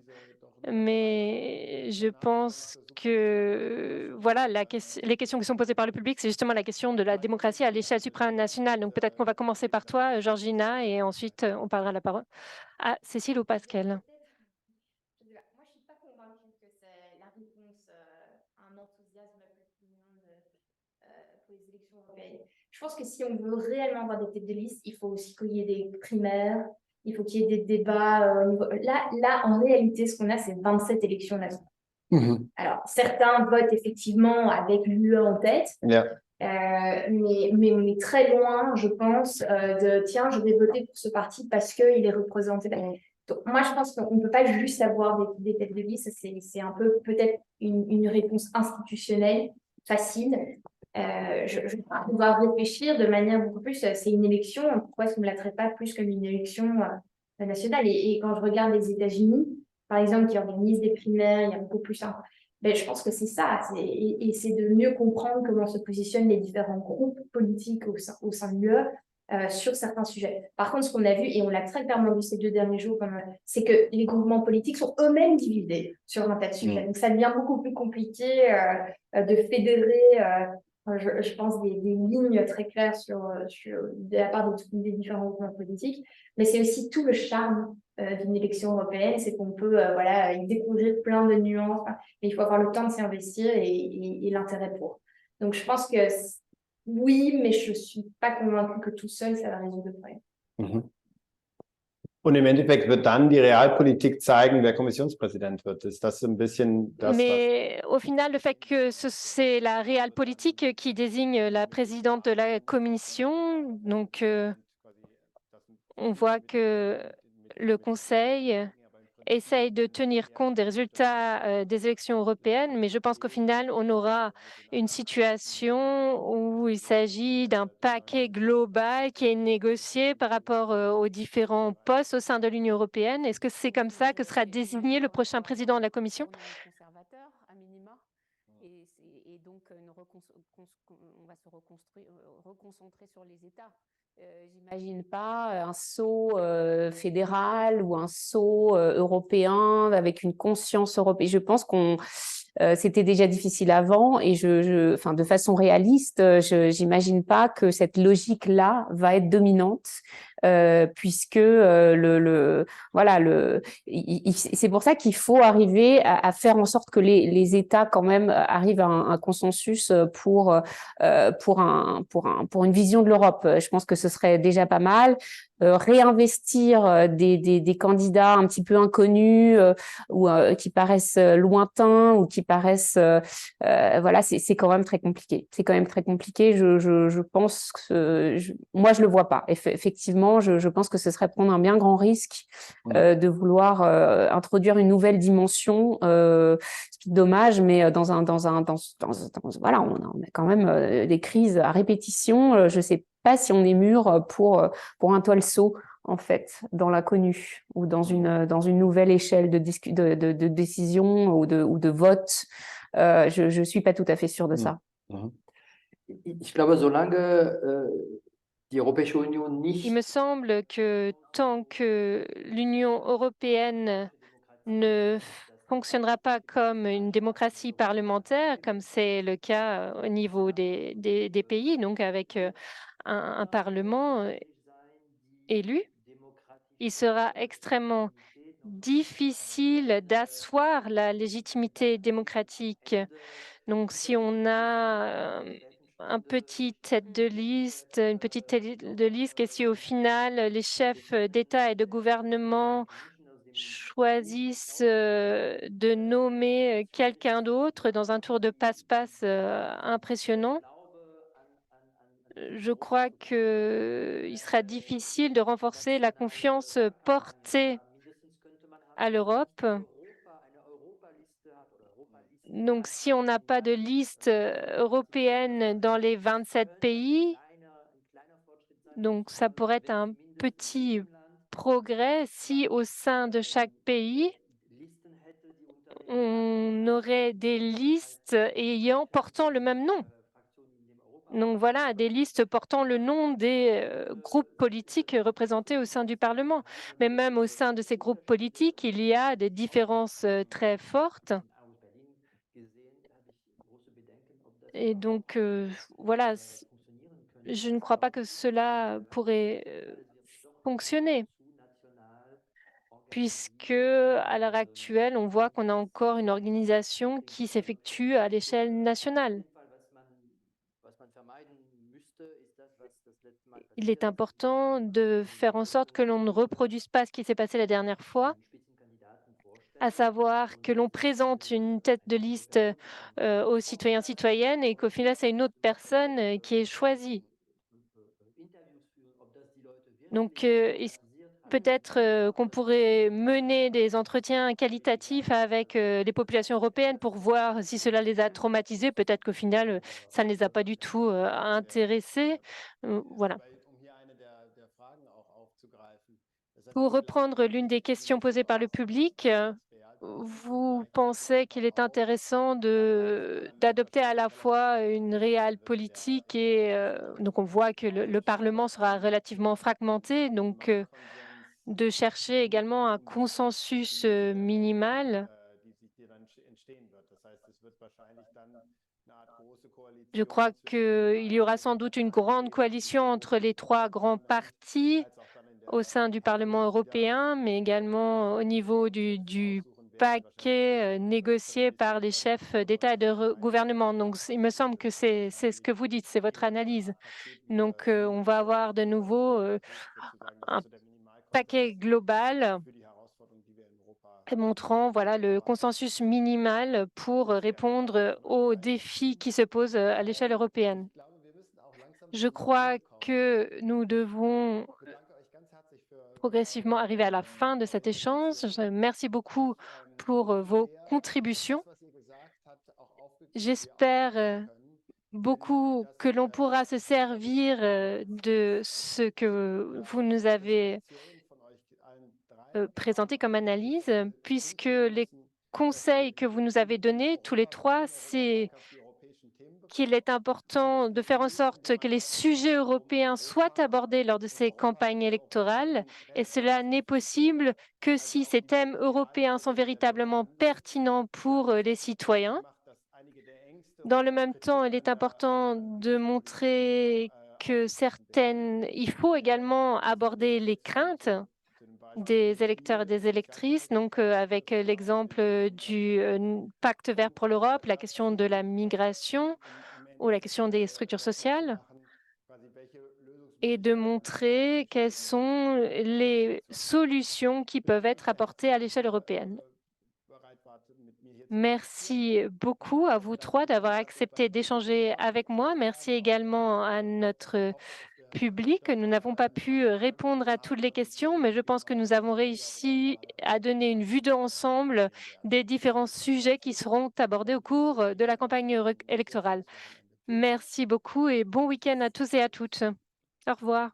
mais je pense que voilà, les questions qui sont posées par le public, c'est justement la question de la démocratie à l'échelle supranationale. Donc, peut-être qu'on va commencer par toi, Georgina, et ensuite, on parlera la parole à Cécile ou Pascal. Moi, je ne suis pas convaincue que c'est la réponse à un enthousiasme pour les élections européennes. Je pense que si on veut réellement avoir des têtes de liste, il faut aussi qu'il y ait des primaires, il faut qu'il y ait des débats. Là, en réalité, ce qu'on a, c'est 27 élections nationales. Alors, certains votent effectivement avec l'UE en tête, mais on est très loin, je pense, de « tiens, je vais voter pour ce parti parce qu'il est représenté ». Donc, moi, je pense qu'on ne peut pas juste avoir des têtes de liste, c'est un peu peut-être une réponse institutionnelle facile. On doit réfléchir de manière beaucoup plus, c'est une élection, pourquoi est-ce qu'on ne la traite pas plus comme une élection nationale? Et quand je regarde les États-Unis, par exemple, qui organisent des primaires, il y a beaucoup plus. Ben, je pense que c'est ça, et c'est de mieux comprendre comment se positionnent les différents groupes politiques au sein de l'UE sur certains sujets. Par contre, ce qu'on a vu, et on l'a très clairement vu ces 2 derniers jours, c'est que les groupements politiques sont eux-mêmes divisés sur un tas de sujets. Donc, ça devient beaucoup plus compliqué de fédérer, je pense, des lignes très claires de la part des différents groupements politiques. Mais c'est aussi tout le charme d'une élection européenne, c'est qu'on peut y découvrir plein de nuances, mais il faut avoir le temps de s'y investir et l'intérêt pour. Donc, je pense que oui, mais je ne suis pas convaincue que tout seul, ça va résoudre le problème. Und im Endeffekt wird dann die Realpolitik zeigen, wer Kommissionspräsident wird. Ist das ein bisschen das, Mais au final, le fait que c'est la Realpolitik qui désigne la présidente de la Commission, donc on voit que le Conseil essaye de tenir compte des résultats des élections européennes, mais je pense qu'au final, on aura une situation où il s'agit d'un paquet global qui est négocié par rapport aux différents postes au sein de l'Union européenne. Est-ce que c'est comme ça que sera désigné le prochain président de la Commission? Conservateur, à minima. Et donc, on va se reconcentrer sur les États. J'imagine pas un saut fédéral ou un saut européen avec une conscience européenne. Je pense qu'on c'était déjà difficile avant et enfin, de façon réaliste, j'imagine pas que cette logique-là va être dominante. Puisque c'est pour ça qu'il faut arriver à faire en sorte que les États quand même arrivent à un consensus pour une vision de l'Europe. Je pense que ce serait déjà pas mal. Réinvestir des candidats un petit peu inconnus ou qui paraissent lointains ou qui paraissent c'est quand même très compliqué. C'est quand même très compliqué. Je pense que moi je le vois pas. Effectivement, je pense que ce serait prendre un bien grand risque de vouloir introduire une nouvelle dimension. Ce qui est dommage, mais voilà, on a quand même des crises à répétition. Je sais pas si on est mûr pour un toile saut en fait dans l'inconnu ou dans une nouvelle échelle de décision ou de vote. Je suis pas tout à fait sûre de ça. Ich glaube, solange die Europäische Union Il nicht me semble que tant que l'Union européenne ne fonctionnera pas comme une démocratie parlementaire, comme c'est le cas au niveau des pays, donc avec un parlement élu, il sera extrêmement difficile d'asseoir la légitimité démocratique. Donc, si on a un petit tête de liste, une petite tête de liste, et si au final les chefs d'État et de gouvernement choisissent de nommer quelqu'un d'autre dans un tour de passe-passe impressionnant, je crois qu'il sera difficile de renforcer la confiance portée à l'Europe. Donc, si on n'a pas de liste européenne dans les 27 pays, donc ça pourrait être un petit progrès si au sein de chaque pays, on aurait des listes portant le même nom. Donc voilà, des listes portant le nom des groupes politiques représentés au sein du Parlement. Mais même au sein de ces groupes politiques, il y a des différences très fortes. Et donc, voilà, je ne crois pas que cela pourrait fonctionner, puisque à l'heure actuelle, on voit qu'on a encore une organisation qui s'effectue à l'échelle nationale. Il est important de faire en sorte que l'on ne reproduise pas ce qui s'est passé la dernière fois, à savoir que l'on présente une tête de liste aux citoyens citoyennes et qu'au final, c'est une autre personne qui est choisie. Donc, peut-être qu'on pourrait mener des entretiens qualitatifs avec les populations européennes pour voir si cela les a traumatisés. Peut-être qu'au final, ça ne les a pas du tout intéressés. Voilà. Pour reprendre l'une des questions posées par le public, vous pensez qu'il est intéressant d'adopter à la fois une réelle politique et donc on voit que le Parlement sera relativement fragmenté, donc de chercher également un consensus minimal. Je crois qu'il y aura sans doute une grande coalition entre les trois grands partis au sein du Parlement européen, mais également au niveau du paquet négocié par les chefs d'État et de gouvernement. Donc, il me semble que c'est ce que vous dites, c'est votre analyse. Donc, on va avoir de nouveau un paquet global montrant voilà, le consensus minimal pour répondre aux défis qui se posent à l'échelle européenne. Je crois que nous devons progressivement arriver à la fin de cet échange. Merci beaucoup pour vos contributions. J'espère beaucoup que l'on pourra se servir de ce que vous nous avez présenté comme analyse, puisque les conseils que vous nous avez donnés, tous les trois, c'est qu'il est important de faire en sorte que les sujets européens soient abordés lors de ces campagnes électorales, et cela n'est possible que si ces thèmes européens sont véritablement pertinents pour les citoyens. Dans le même temps, il est important de montrer que il faut également aborder les craintes des électeurs et des électrices, donc avec l'exemple du pacte vert pour l'Europe, la question de la migration ou la question des structures sociales, et de montrer quelles sont les solutions qui peuvent être apportées à l'échelle européenne. Merci beaucoup à vous trois d'avoir accepté d'échanger avec moi. Merci également à notre public. Nous n'avons pas pu répondre à toutes les questions, mais je pense que nous avons réussi à donner une vue d'ensemble des différents sujets qui seront abordés au cours de la campagne électorale. Merci beaucoup et bon week-end à tous et à toutes. Au revoir.